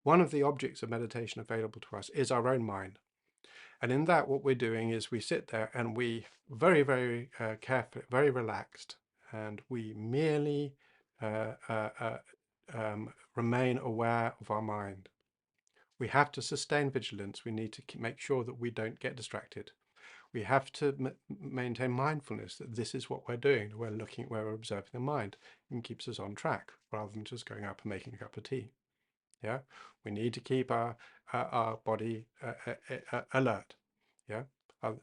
one of the objects of meditation available to us is our own mind. And in that, what we're doing is we sit there and we very, very careful, very relaxed, and we merely remain aware of our mind. We have to sustain vigilance. We need to make sure that we don't get distracted. We have to maintain mindfulness that this is what we're doing. We're looking, we're observing the mind, and keeps us on track rather than just going up and making a cup of tea. Yeah, we need to keep our body alert. Yeah,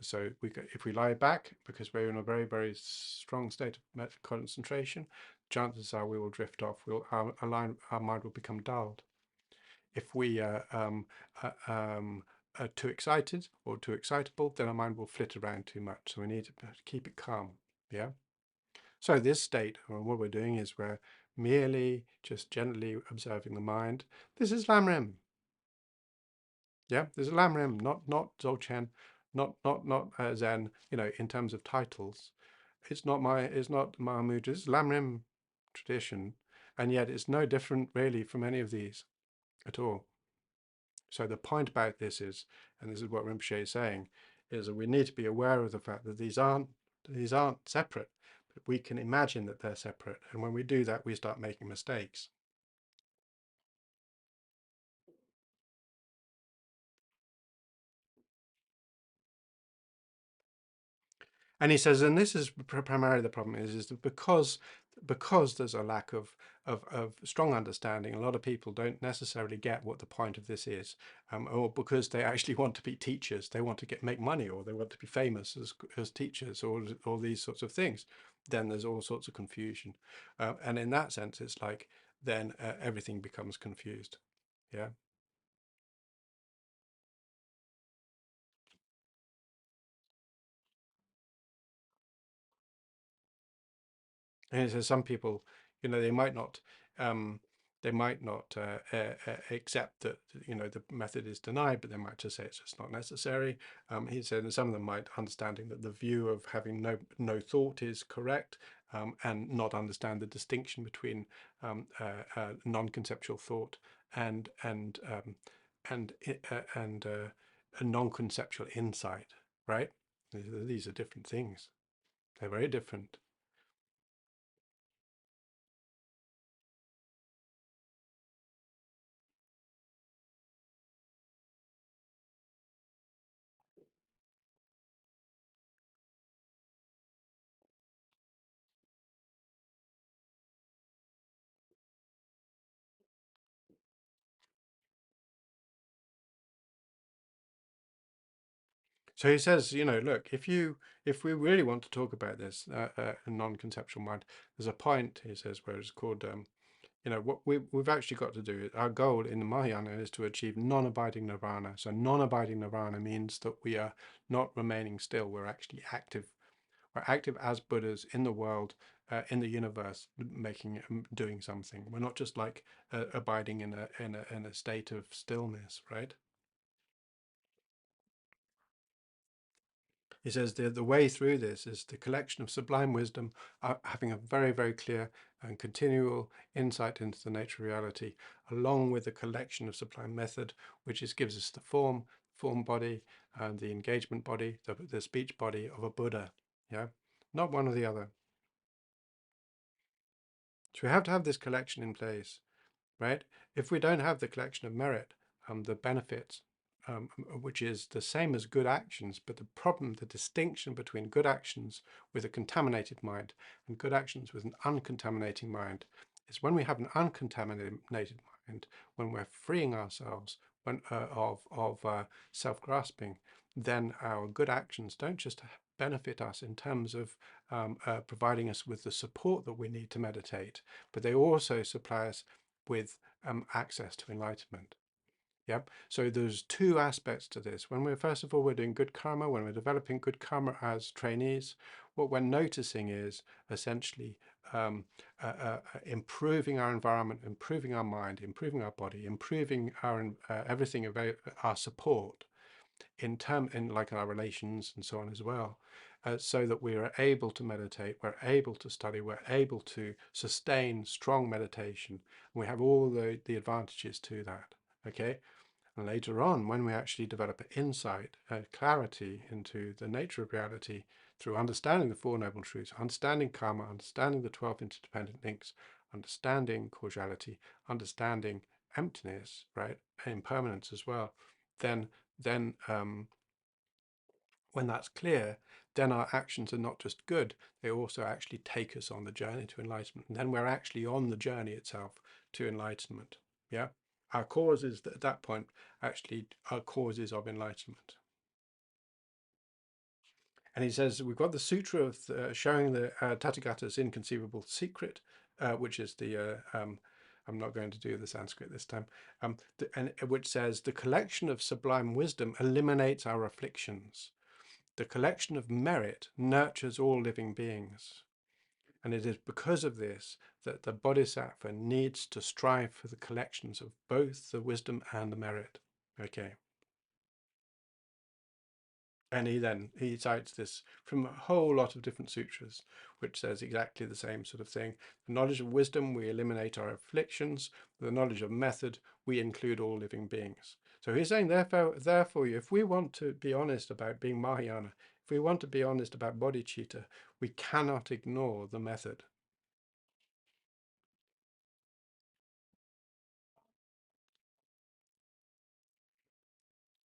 so if we lie back because we're in a very, very strong state of concentration, chances are we will drift off. Our mind will become dulled. If we are too excited or too excitable, then our mind will flit around too much. So we need to keep it calm. Yeah. So this state, or what we're doing is we're merely just gently observing the mind. This is Lam Rim. Yeah, this is Lam Rim, not Dzogchen, not Zen. In terms of titles, it's not Mahamudra. This is Lam Rim tradition, and yet it's no different really from any of these at all. So the point about this is, and this is what Rinpoche is saying, is that we need to be aware of the fact that these aren't separate, but we can imagine that they're separate. And when we do that, we start making mistakes. And he says, and this is primarily the problem is that because there's a lack of strong understanding, a lot of people don't necessarily get what the point of this is, or because they actually want to be teachers, they want to make money, or they want to be famous as teachers, or all these sorts of things. Then there's all sorts of confusion, and in that sense, it's like then everything becomes confused. Yeah. And so some people, they might not, um, accept that the method is denied, but they might just say it's just not necessary. He said, and some of them might understanding that the view of having no thought is correct, and not understand the distinction between non-conceptual thought and a non-conceptual insight. Right? These are different things. They're very different. So he says, look, if we really want to talk about this non-conceptual mind, there's a point, he says, where it's called, what we've actually got to do. Our goal in the Mahayana is to achieve non-abiding nirvana. So non-abiding nirvana means that we are not remaining still. We're actually active. We're active as Buddhas in the world, in the universe, doing something. We're not just like abiding in a state of stillness, right? He says the way through this is the collection of sublime wisdom, having a very, very clear and continual insight into the nature of reality, along with the collection of sublime method, which gives us the form body, and the engagement body, the speech body of a Buddha. Yeah, not one or the other. So we have to have this collection in place, right? If we don't have the collection of merit, the benefits, which is the same as good actions, but the distinction between good actions with a contaminated mind and good actions with an uncontaminating mind is when we have an uncontaminated mind, when we're freeing ourselves of self-grasping, then our good actions don't just benefit us in terms of providing us with the support that we need to meditate, but they also supply us with access to enlightenment. Yep. So there's two aspects to this. When first of all, we're doing good karma, when we're developing good karma as trainees, what we're noticing is essentially improving our environment, improving our mind, improving our body, improving our everything about our support in like our relations and so on as well, so that we are able to meditate, we're able to study, we're able to sustain strong meditation. And we have all the advantages to that. Okay. And later on, when we actually develop insight, clarity into the nature of reality, through understanding the Four Noble Truths, understanding karma, understanding the 12 interdependent links, understanding causality, understanding emptiness, right, impermanence as well, then when that's clear, then our actions are not just good, they also actually take us on the journey to enlightenment. And then we're actually on the journey itself to enlightenment. Yeah, our causes at that point actually are causes of enlightenment. And he says, we've got the Sutra of showing the Tathagata's inconceivable secret, which is the, I'm not going to do the Sanskrit this time, and which says, the collection of sublime wisdom eliminates our afflictions. The collection of merit nurtures all living beings. And it is because of this that the bodhisattva needs to strive for the collections of both the wisdom and the merit. Okay. And he cites this from a whole lot of different sutras, which says exactly the same sort of thing. The knowledge of wisdom, we eliminate our afflictions. The knowledge of method, we include all living beings. So he's saying, therefore, if we want to be honest about being Mahayana, if we want to be honest about bodhicitta, we cannot ignore the method.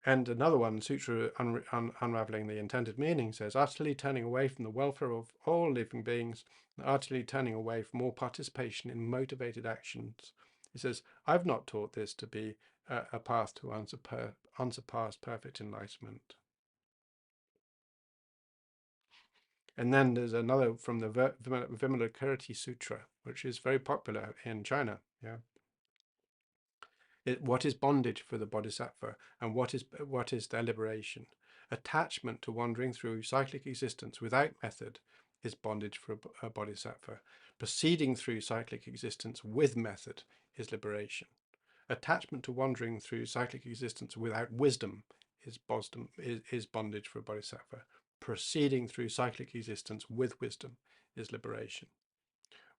And another one, Sutra Unraveling the Intended Meaning, says, utterly turning away from the welfare of all living beings, and utterly turning away from all participation in motivated actions. He says, I've not taught this to be a path to unsurpassed perfect enlightenment. And then there's another from the Vimalakirti Sutra, which is very popular in China. Yeah. What is bondage for the bodhisattva, and what is their liberation? Attachment to wandering through cyclic existence without method is bondage for a bodhisattva. Proceeding through cyclic existence with method is liberation. Attachment to wandering through cyclic existence without wisdom is bondage for a bodhisattva. Proceeding through cyclic existence with wisdom is liberation.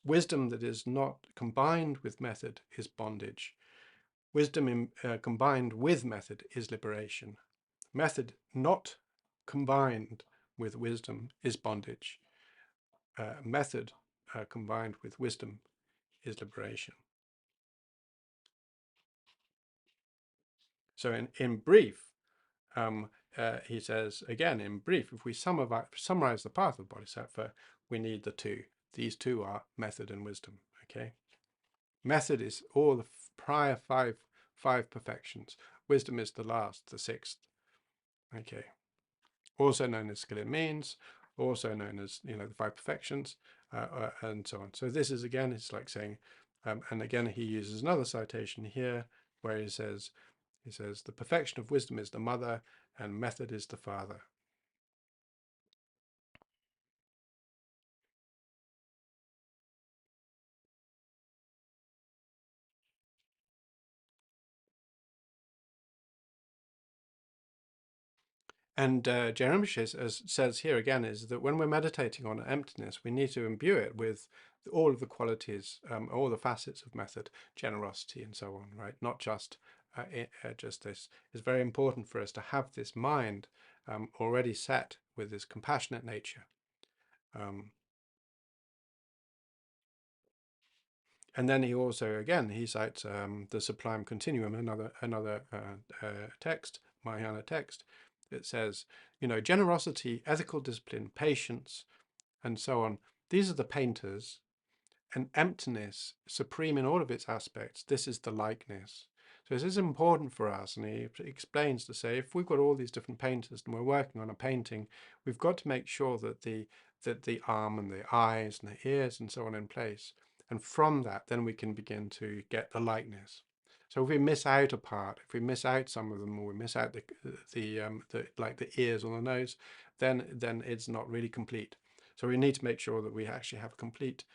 Wisdom that is not combined with method is bondage. Wisdom combined with method is liberation. Method not combined with wisdom is bondage. Method combined with wisdom is liberation. So in brief, he says, again, in brief, if we summarize the path of Bodhisattva, we need the two. These two are method and wisdom, okay? Method is all the prior five perfections. Wisdom is the last, the sixth. Okay. Also known as skill in means, also known as, the five perfections, and so on. So this is, again, it's like saying, and again, he uses another citation here where he says, the perfection of wisdom is the mother and method is the father. And Je Rinpoche says here again is that when we're meditating on emptiness, we need to imbue it with all of the qualities, all the facets of method, generosity and so on, right? Not just just this. It's very important for us to have this mind already set with this compassionate nature. And then he also, again, he cites the Sublime Continuum, another text, Mahayana text. It says, generosity, ethical discipline, patience, and so on. These are the painters, and emptiness, supreme in all of its aspects. This is the likeness. So this is important for us, and he explains to say, if we've got all these different painters and we're working on a painting, we've got to make sure that the arm and the eyes and the ears and so on in place. And from that, then we can begin to get the likeness. So if we miss out a part, if we miss out some of them, or we miss out like the ears or the nose, then it's not really complete. So we need to make sure that we actually have a complete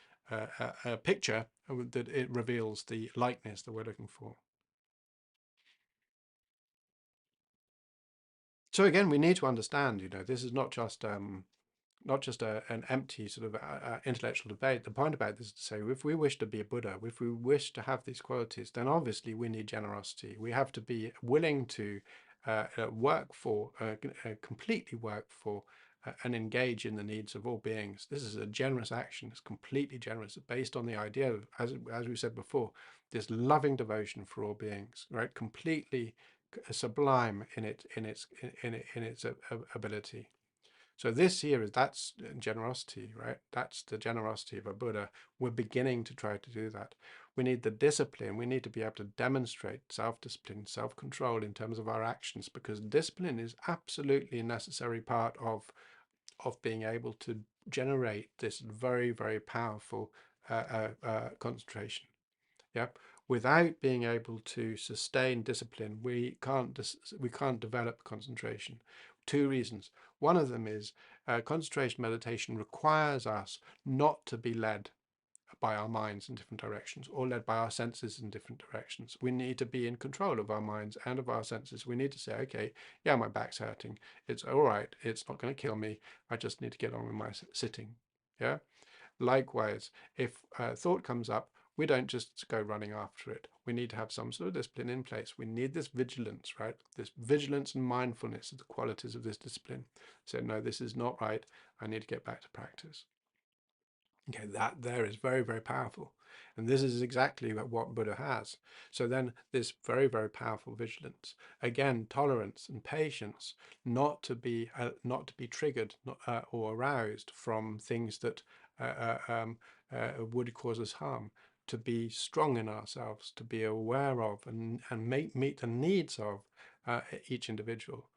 picture that it reveals the likeness that we're looking for. So again, we need to understand, this is not just an empty sort of intellectual debate. The point about this is to say, if we wish to be a Buddha, if we wish to have these qualities, then obviously we need generosity. We have to be willing to work for, completely work for and engage in the needs of all beings. This is a generous action. It's completely generous, based on the idea of, as we said before, this loving devotion for all beings, right? Completely sublime in its ability. So this here is, that's generosity, right? That's the generosity of a Buddha. We're beginning to try to do that. We need the discipline. We need to be able to demonstrate self-discipline, self-control in terms of our actions, because discipline is absolutely a necessary part of being able to generate this very, very powerful concentration. Yep. Without being able to sustain discipline, we can't develop concentration. Two reasons. One of them is concentration meditation requires us not to be led by our minds in different directions, or led by our senses in different directions. We need to be in control of our minds and of our senses. We need to say, okay, yeah, my back's hurting. It's all right. It's not going to kill me. I just need to get on with my sitting. Yeah. Likewise, if thought comes up, we don't just go running after it. We need to have some sort of discipline in place. We need this vigilance, right? This vigilance and mindfulness are the qualities of this discipline. So no, this is not right. I need to get back to practice. Okay, that there is very, very powerful. And this is exactly what Buddha has. So then this very, very powerful vigilance, again, tolerance and patience, not to be triggered or aroused from things that would cause us harm, to be strong in ourselves, to be aware of and meet the needs of each individual.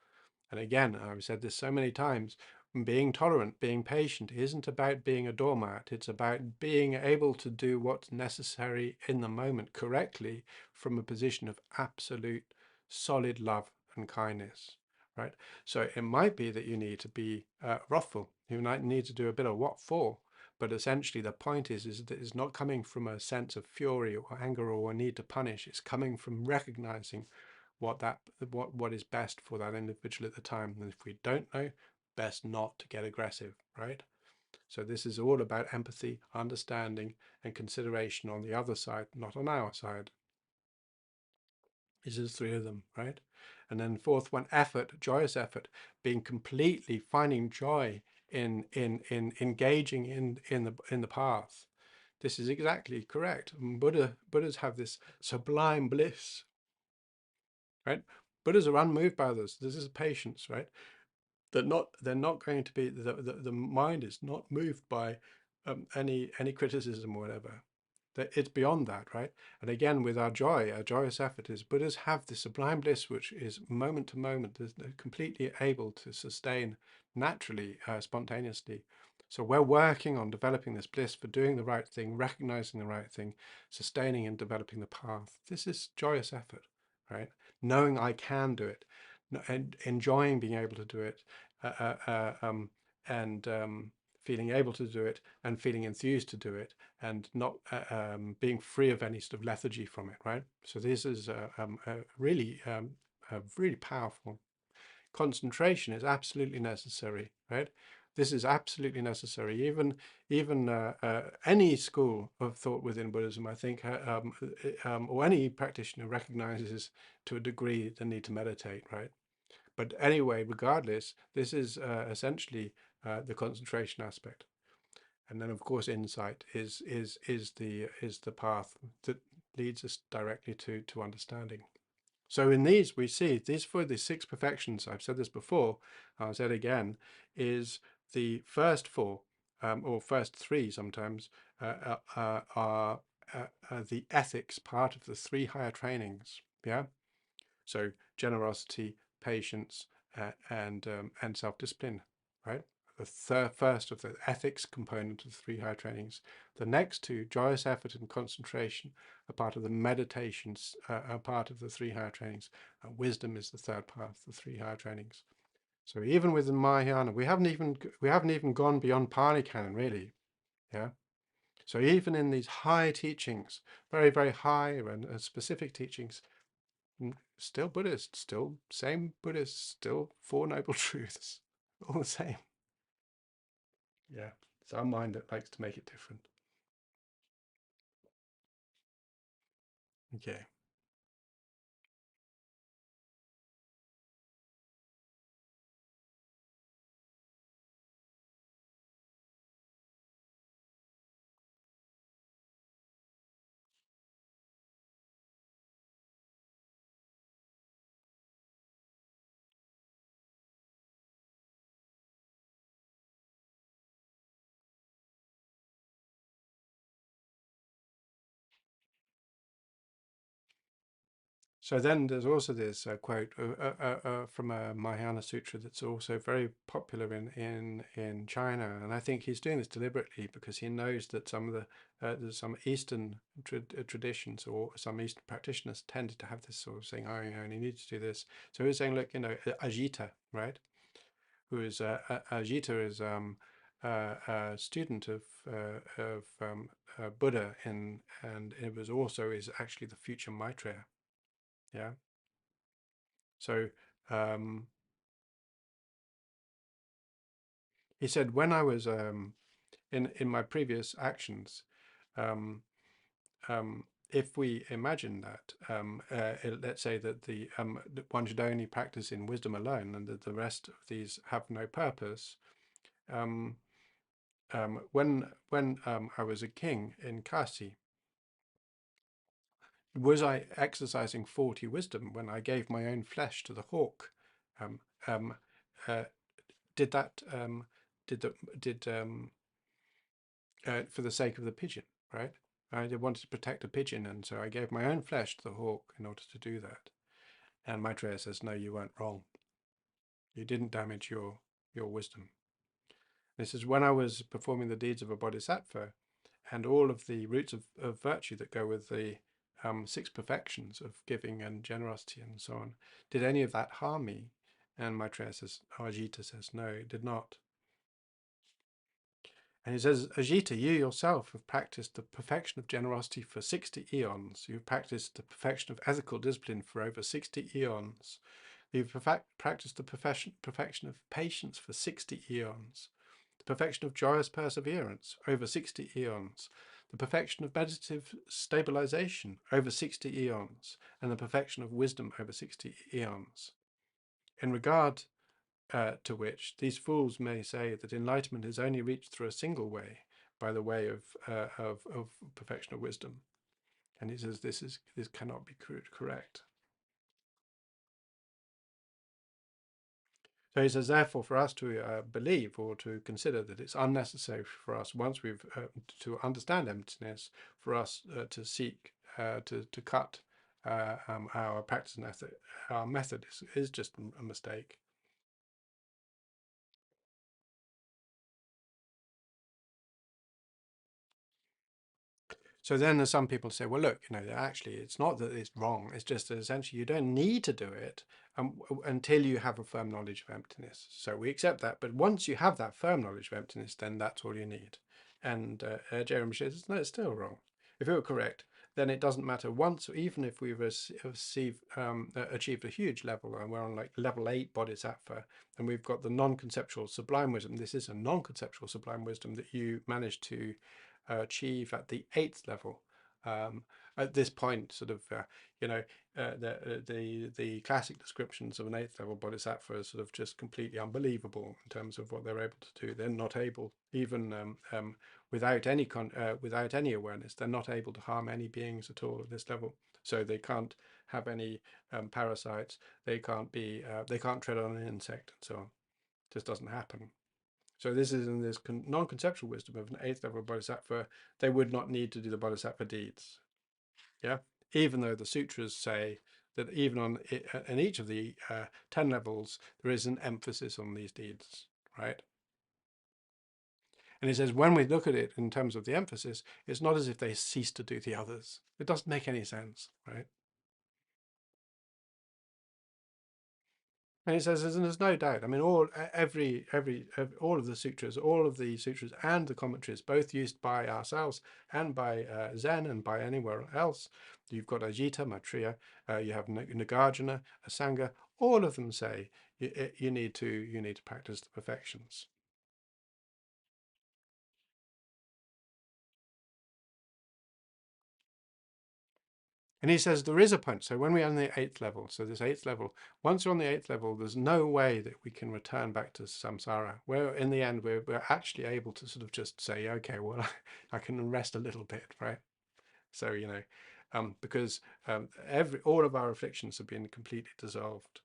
And again, I've said this so many times, being tolerant, being patient isn't about being a doormat. It's about being able to do what's necessary in the moment correctly from a position of absolute solid love and kindness, right? So it might be that you need to be wrathful. You might need to do a bit of what for, but essentially the point is that it's not coming from a sense of fury or anger or a need to punish. It's coming from recognizing what is best for that individual at the time. And if we don't know, best not to get aggressive, right? So this is all about empathy, understanding, and consideration on the other side, not on our side. This is three of them, right? And then fourth one, effort, joyous effort, being completely finding joy in engaging in the path. This is exactly correct. Buddhas have this sublime bliss, right? Buddhas are unmoved by others. This is patience, right? They're not going to be, the mind is not moved by any criticism or whatever. It's beyond that, right? And again, with our joy, our joyous effort, is Buddhas have this sublime bliss, which is moment to moment, they're completely able to sustain naturally, spontaneously. So we're working on developing this bliss for doing the right thing, recognizing the right thing, sustaining and developing the path. This is joyous effort, right? Knowing I can do it, and enjoying being able to do it, and feeling able to do it, and feeling enthused to do it, and not being free of any sort of lethargy from it, right? So this is really powerful. Concentration is absolutely necessary, right? This is absolutely necessary. Even any school of thought within Buddhism, I think, or any practitioner recognizes to a degree the need to meditate, right? But anyway, regardless, this is essentially the concentration aspect. And then, of course, insight is the path that leads us directly to understanding. So in these, we see these, for the six perfections, I've said this before, I'll say it again, is the first four, or first three sometimes, are the ethics part of the three higher trainings. Yeah. So generosity, patience, and self-discipline, right? The first of the ethics component of the three higher trainings. The next two, joyous effort and concentration, are part of the meditations, are part of the three higher trainings. Wisdom is the third part of the three higher trainings. So even within Mahayana, we haven't even gone beyond Pali Canon, really. Yeah. So even in these high teachings, very, very high and specific teachings, still Buddhist, still same Buddhist, still Four Noble Truths, all the same. Yeah, it's our mind that likes to make it different. Okay. So then there's also this quote from a Mahayana sutra that's also very popular in China, and I think he's doing this deliberately because he knows that some of the there's some Eastern traditions or some Eastern practitioners tended to have this sort of saying, oh, you only need to do this. So he's saying, look, Ajita, right, who is Ajita is a student of Buddha, and it was also is actually the future Maitreya. Yeah. So he said, when I was in my previous actions, um, if we imagine that, let's say that one should only practice in wisdom alone, and that the rest of these have no purpose. When I was a king in Kasi, was I exercising 40 wisdom when I gave my own flesh to the hawk? Um, um, uh, did that did the did for the sake of the pigeon, right? I wanted to protect a pigeon, and so I gave my own flesh to the hawk in order to do that. And Maitreya says, no, you weren't wrong. You didn't damage your wisdom. This is when I was performing the deeds of a bodhisattva, and all of the roots of virtue that go with the six perfections of giving and generosity and so on. Did any of that harm me? And Maitreya says, Ajita says, no, it did not. And he says, Ajita, you yourself have practiced the perfection of generosity for 60 eons. You've practiced the perfection of ethical discipline for over 60 eons. You've practiced the perfection of patience for 60 eons. The perfection of joyous perseverance over 60 eons. The perfection of meditative stabilization over 60 eons. And the perfection of wisdom over 60 eons. In regard to which these fools may say that enlightenment is only reached through a single way, by the way of perfection of wisdom. And he says this cannot be correct. So he says, therefore, for us to believe or to consider that it's unnecessary for us, once we've to understand emptiness, for us to seek to cut our practice method, our method is just a mistake. So then there's some people say, well, look, actually, it's not that it's wrong. It's just that essentially you don't need to do it until you have a firm knowledge of emptiness. So we accept that. But once you have that firm knowledge of emptiness, then that's all you need. And Jeremy says, no, it's still wrong. If it were correct, then it doesn't matter once, even if we've achieved a huge level, and we're on like level 8 bodhisattva, and we've got the non-conceptual sublime wisdom. This is a non-conceptual sublime wisdom that you manage to achieve at the 8th level. At this point, sort of, the classic descriptions of an 8th level bodhisattva are sort of just completely unbelievable in terms of what they're able to do. They're not able, even without any awareness, they're not able to harm any beings at all at this level. So they can't have any parasites. They can't tread on an insect and so on. It just doesn't happen. So this is in this non-conceptual wisdom of an 8th level bodhisattva. They would not need to do the bodhisattva deeds. Yeah, even though the sutras say that even in each of the 10 levels, there is an emphasis on these deeds, right? And he says, when we look at it in terms of the emphasis, it's not as if they cease to do the others. It doesn't make any sense, right? And he says, there's no doubt. I mean, all of the sutras, and the commentaries, both used by ourselves and by Zen and by anywhere else. You've got Ajita, Maitreya, you have Nagarjuna, Asanga. All of them say you need to practice the perfections. And he says there is a point. So when we're on the 8th level, so this 8th level, once you're on the 8th level, there's no way that we can return back to samsara. Where in the end, we're actually able to sort of just say, okay, well, I can rest a little bit, right? So, because all of our afflictions have been completely dissolved.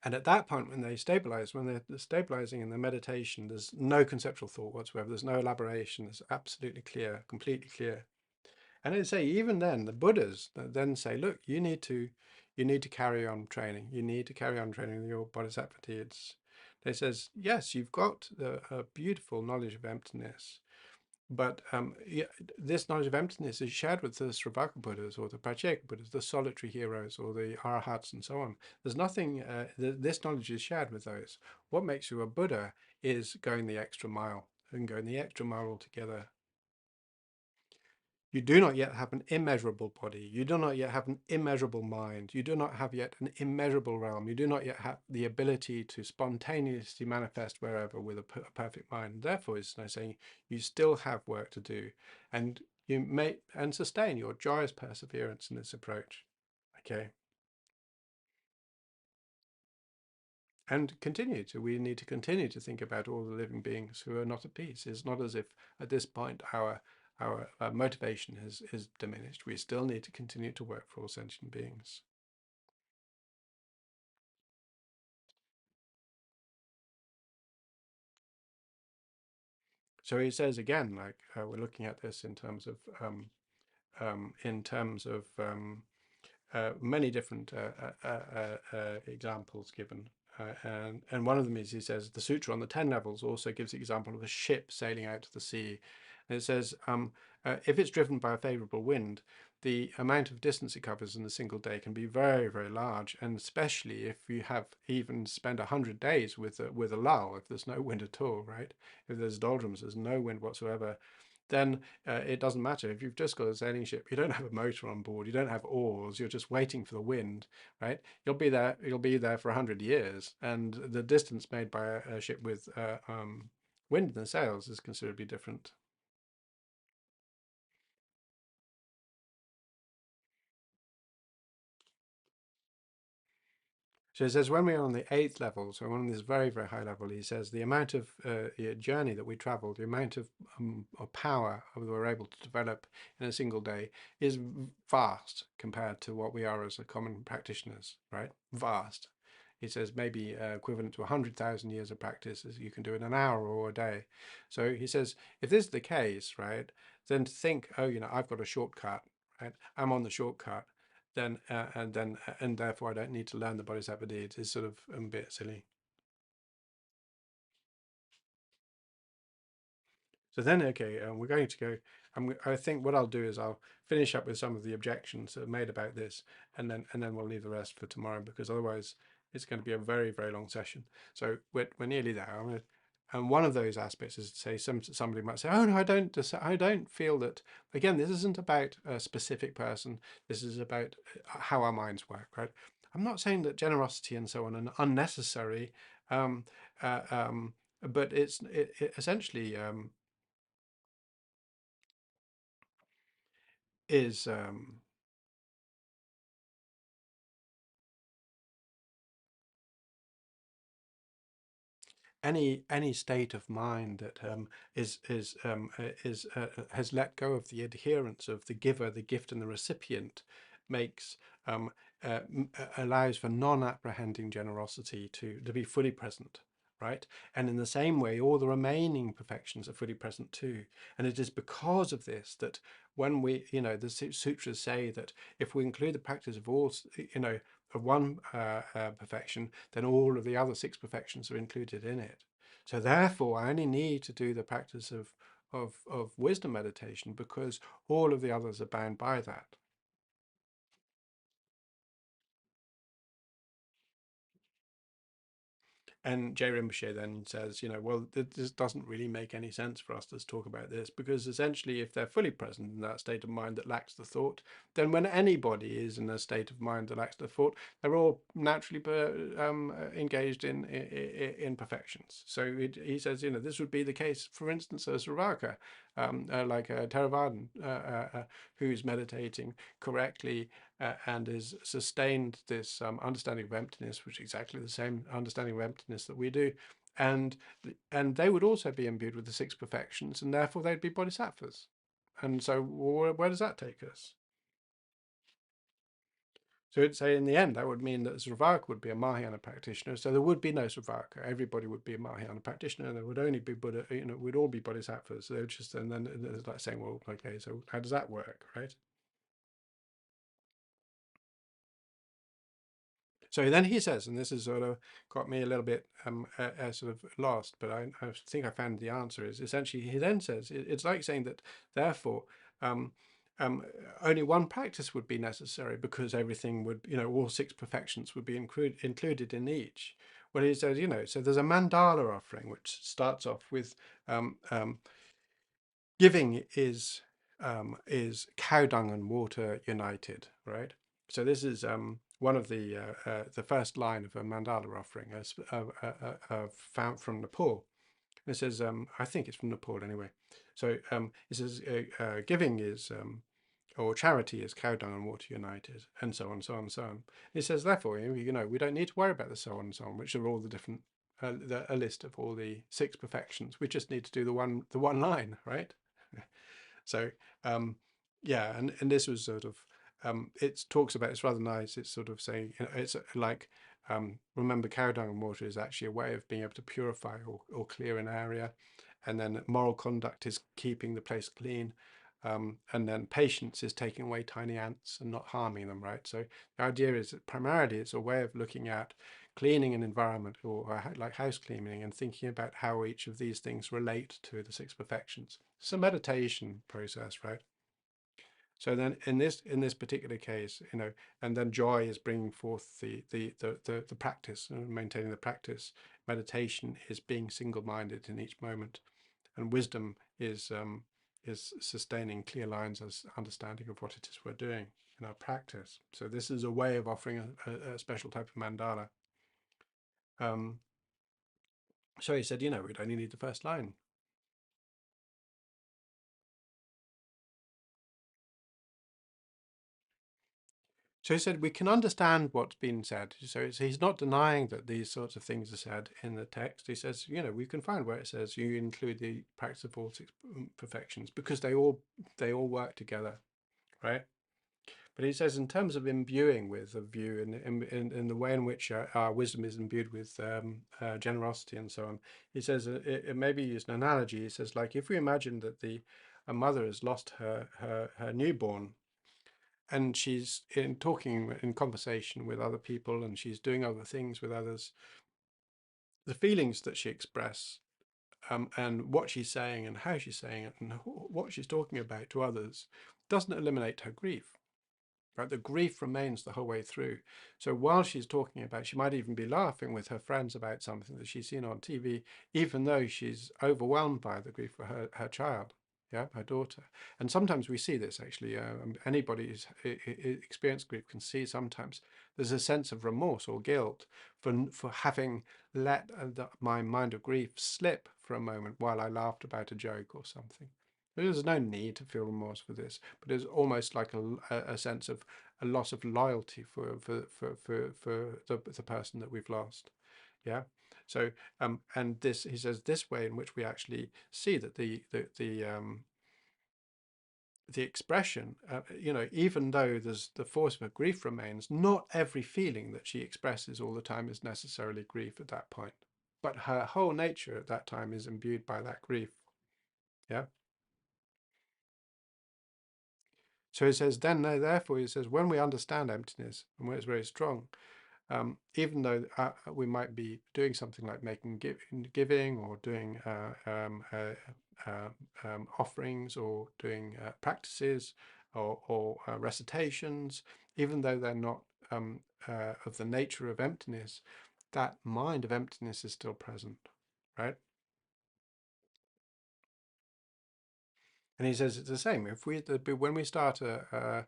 And at that point, when they're stabilizing in the meditation, there's no conceptual thought whatsoever. There's no elaboration. It's absolutely clear, completely clear. And they say even then the Buddhas then say, look, you need to carry on training. You need to carry on training your bodhisattva deeds. They says, yes, you've got a beautiful knowledge of emptiness, but yeah, this knowledge of emptiness is shared with the Sravaka Buddhas or the Pratyeka Buddhas, the solitary heroes or the Arhats and so on. There's nothing, this knowledge is shared with those. What makes you a Buddha is going the extra mile and going the extra mile altogether. You do not yet have an immeasurable body. You do not yet have an immeasurable mind. You do not have yet an immeasurable realm. You do not yet have the ability to spontaneously manifest wherever with a perfect mind. Therefore, it's no saying you still have work to do, and you may and sustain your joyous perseverance in this approach. Okay. And continue to, we need to continue to think about all the living beings who are not at peace. It's not as if at this point our motivation is diminished. We still need to continue to work for all sentient beings. So he says again, like we're looking at this in terms of many different examples given. And one of them is, he says, the Sutra on the 10 levels also gives the example of a ship sailing out to the sea. And it says, if it's driven by a favorable wind, the amount of distance it covers in a single day can be very, very large. And especially if you have even spent 100 days with a lull, if there's no wind at all, right? If there's doldrums, there's no wind whatsoever, then it doesn't matter. If you've just got a sailing ship, you don't have a motor on board, you don't have oars, you're just waiting for the wind, right? You'll be there for 100 years, and the distance made by a ship with wind in the sails is considerably different. So he says when we are on the 8th level, so on this very, very high level, he says the amount of journey that we travel, the amount of power that we're able to develop in a single day is vast compared to what we are as a common practitioners, right? Vast. He says maybe equivalent to 100,000 years of practice as you can do in an hour or a day. So he says, if this is the case, right, then to think, oh, I've got a shortcut, right? I'm on the shortcut, and therefore I don't need to learn the bodhisattva deeds is sort of a bit silly. So then, okay, we're going to go. I think what I'll do is I'll finish up with some of the objections that are made about this, and then we'll leave the rest for tomorrow because otherwise it's going to be a very, very long session. So we're nearly there. And one of those aspects is to say somebody might say, "Oh no, I don't feel that." Again, this isn't about a specific person. This is about how our minds work, right? I'm not saying that generosity and so on are unnecessary, um, but it essentially is any state of mind that is has let go of the adherence of the giver, the gift, and the recipient makes allows for non-apprehending generosity to be fully present, right? And in the same way, all the remaining perfections are fully present too. And it is because of this that when we, the sutras say that if we include the practice of all, of one perfection, then all of the other 6 perfections are included in it. So therefore, I only need to do the practice of wisdom meditation because all of the others are bound by that. And Jay Rinpoche then says, well, this doesn't really make any sense for us to talk about this because essentially, if they're fully present in that state of mind that lacks the thought, then when anybody is in a state of mind that lacks the thought, they're all naturally engaged in perfections. So he says, this would be the case, for instance, as Ravaka, like a Theravadan who's meditating correctly and is sustained this understanding of emptiness, which is exactly the same understanding of emptiness that we do, and they would also be imbued with the 6 perfections, and therefore they'd be bodhisattvas. And so, where does that take us? So it'd say in the end that would mean that Sravaka would be a Mahayana practitioner. So there would be no Sravaka. Everybody would be a Mahayana practitioner, and there would only be Buddha. We'd all be Bodhisattvas. So they would just, and then it's like saying, well, okay, so how does that work, right? So then he says, and this has sort of got me a little bit sort of lost, but I think I found the answer is essentially he then says it's like saying that therefore um, um, only one practice would be necessary because everything would, all six perfections would be included in each. Well, he says, so there's a mandala offering which starts off with um, um, giving is cow dung and water united, right? So this is one of the first line of a mandala offering, found from Nepal. It says, I think it's from Nepal anyway. So it says, giving is or charity is cow dung and water united, and so on, so on, so on. It says, therefore, we don't need to worry about the so on and so on, which are all the different a list of all the six perfections. We just need to do the one line, right? So yeah, and this was sort of it talks about, it's rather nice. It's sort of saying, it's like remember, cow dung and water is actually a way of being able to purify or clear an area, and then moral conduct is keeping the place clean, and then patience is taking away tiny ants and not harming them, right? So the idea is that primarily it's a way of looking at cleaning an environment, or like house cleaning, and thinking about how each of these things relate to the six perfections. It's a meditation process, right? So then in this particular case, and then joy is bringing forth the practice and maintaining the practice. Meditation is being single-minded in each moment, and wisdom is sustaining clear lines as understanding of what it is we're doing in our practice. So this is a way of offering a special type of mandala. Um, so he said, we'd only need the first line. So he said we can understand what's been said. So he's not denying that these sorts of things are said in the text. He says, we can find where it says you include the practice of all six perfections because they all work together, right? But he says in terms of imbuing with a view, in the way in which our wisdom is imbued with generosity and so on, he says it maybe use an analogy. He says, like, if we imagine that a mother has lost her newborn, and she's in conversation with other people, and she's doing other things with others, the feelings that she expresses, and what she's saying and how she's saying it and what she's talking about to others doesn't eliminate her grief. Right? The grief remains the whole way through. So while she's talking about, she might even be laughing with her friends about something that she's seen on TV, even though she's overwhelmed by the grief for her child, yeah, her daughter. And sometimes we see this actually. Anybody who's experienced grief can see sometimes there's a sense of remorse or guilt for having let my mind of grief slip for a moment while I laughed about a joke or something. There's no need to feel remorse for this, but it's almost like a sense of a loss of loyalty for the person that we've lost. Yeah. So and this, he says, this way in which we actually see that the expression, even though there's the force of her grief remains, not every feeling that she expresses all the time is necessarily grief at that point, but her whole nature at that time is imbued by that grief. Yeah. So he says, then, therefore, he says, when we understand emptiness and when it's very strong, even though we might be doing something like giving or doing offerings or doing practices or recitations, even though they're not of the nature of emptiness, that mind of emptiness is still present, right? And he says it's the same. When we start a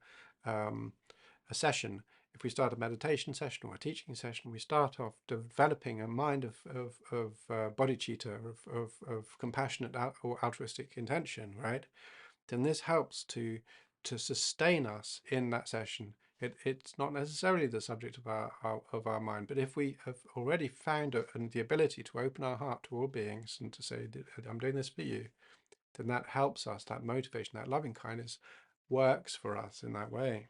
session, if we start a meditation session or a teaching session, we start off developing a mind of bodhicitta, of compassionate or altruistic intention, right? Then this helps to sustain us in that session. It's not necessarily the subject of our mind, but if we have already found the ability to open our heart to all beings and to say, I'm doing this for you, then that helps us, that motivation, that loving kindness works for us in that way.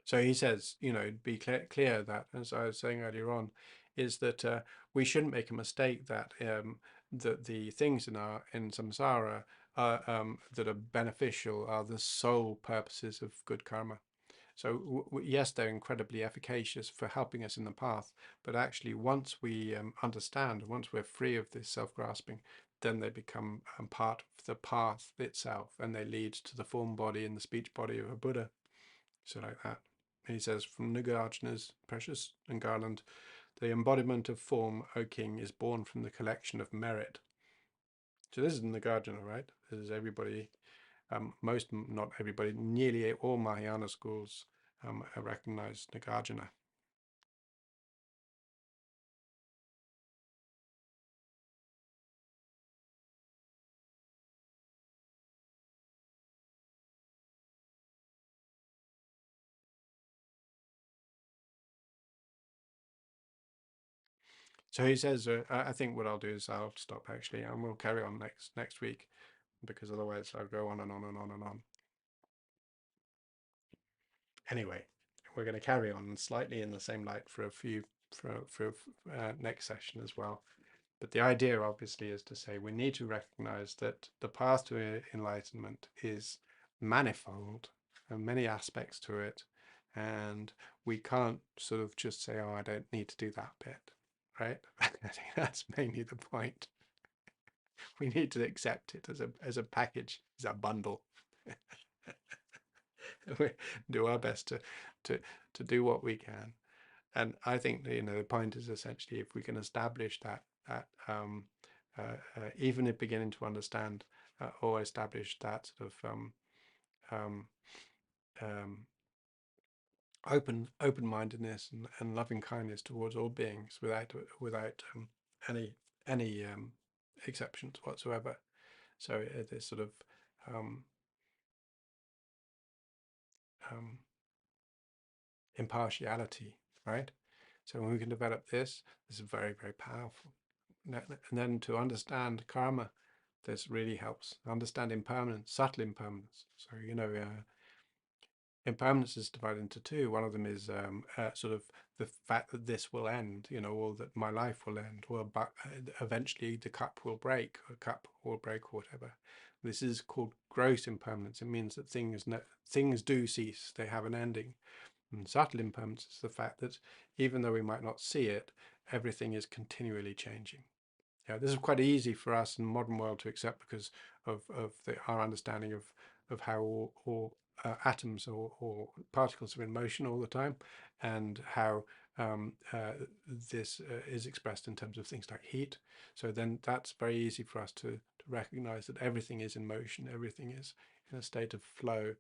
So he says, be clear that, as I was saying earlier on, is that we shouldn't make a mistake that that the things in samsara that are beneficial are the sole purposes of good karma. So yes, they're incredibly efficacious for helping us in the path, but actually once we understand, once we're free of this self-grasping, then they become part of the path itself, and they lead to the form body and the speech body of a Buddha. So like that. And he says, from Nagarjuna's precious and garland, the embodiment of form, O king, is born from the collection of merit. So this is Nagarjuna, right? This is everybody, not everybody, nearly all Mahayana schools recognize Nagarjuna. So he says, I think what I'll do is I'll stop actually, and we'll carry on next week, because otherwise I'll go on and on and on and on. Anyway, we're going to carry on slightly in the same light for a few for next session as well. But the idea obviously is to say we need to recognize that the path to enlightenment is manifold and many aspects to it, and we can't sort of just say, oh, I don't need to do that bit, right? I think that's mainly the point. We need to accept it as a package, as a bundle. We do our best to do what we can. And I think the point is essentially if we can establish that even if beginning to understand or establish that sort of um, um, open-mindedness and loving kindness towards all beings without any exceptions whatsoever. So this sort of um, um, impartiality, right? So when we can develop this is very, very powerful. And then to understand karma, this really helps. Understand impermanence, subtle impermanence. So, impermanence is divided into two. One of them is sort of the fact that this will end, or that my life will end, or but eventually the cup will break, or cup will break, or whatever. This is called gross impermanence. It means that things do cease; they have an ending. And subtle impermanence is the fact that even though we might not see it, everything is continually changing. Yeah, this is quite easy for us in the modern world to accept because of our understanding of how all atoms or particles are in motion all the time, and how this is expressed in terms of things like heat. So then that's very easy for us to recognize that everything is in motion, everything is in a state of flow.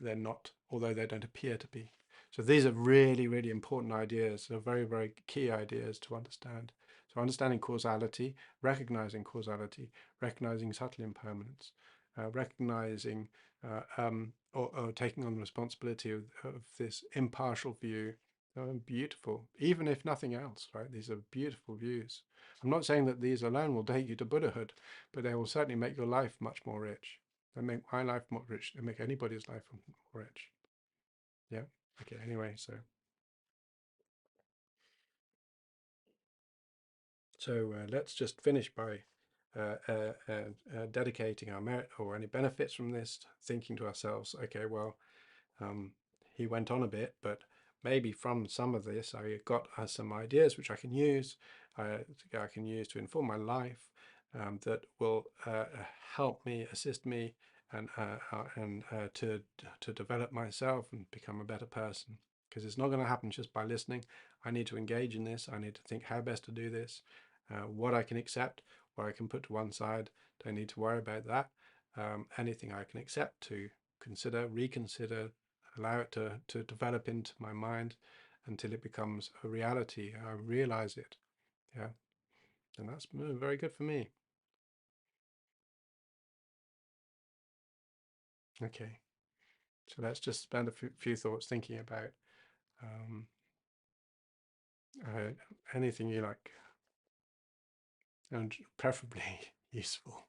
They're not, although they don't appear to be. So these are really, really important ideas. They're very, very key ideas to understand. So understanding causality, recognizing subtle impermanence, recognizing or taking on the responsibility of this impartial view. Beautiful, even if nothing else, right? These are beautiful views. I'm not saying that these alone will take you to Buddhahood, but they will certainly make your life much more rich. They make my life more rich. They make anybody's life more rich. Yeah. Okay. Anyway, so let's just finish by dedicating our merit or any benefits from this, thinking to ourselves, okay, well, he went on a bit, but maybe from some of this I got some ideas which I can use. I can use to inform my life, that will help me, assist me, and to develop myself and become a better person. Because it's not going to happen just by listening. I need to engage in this. I need to think how best to do this, what I can accept, what I can put to one side. Don't need to worry about that. Anything I can accept to consider, reconsider, allow it to develop into my mind until it becomes a reality. I realize it. Yeah. And that's very good for me. Okay. So let's just spend a few thoughts thinking about um, anything you like, and preferably useful.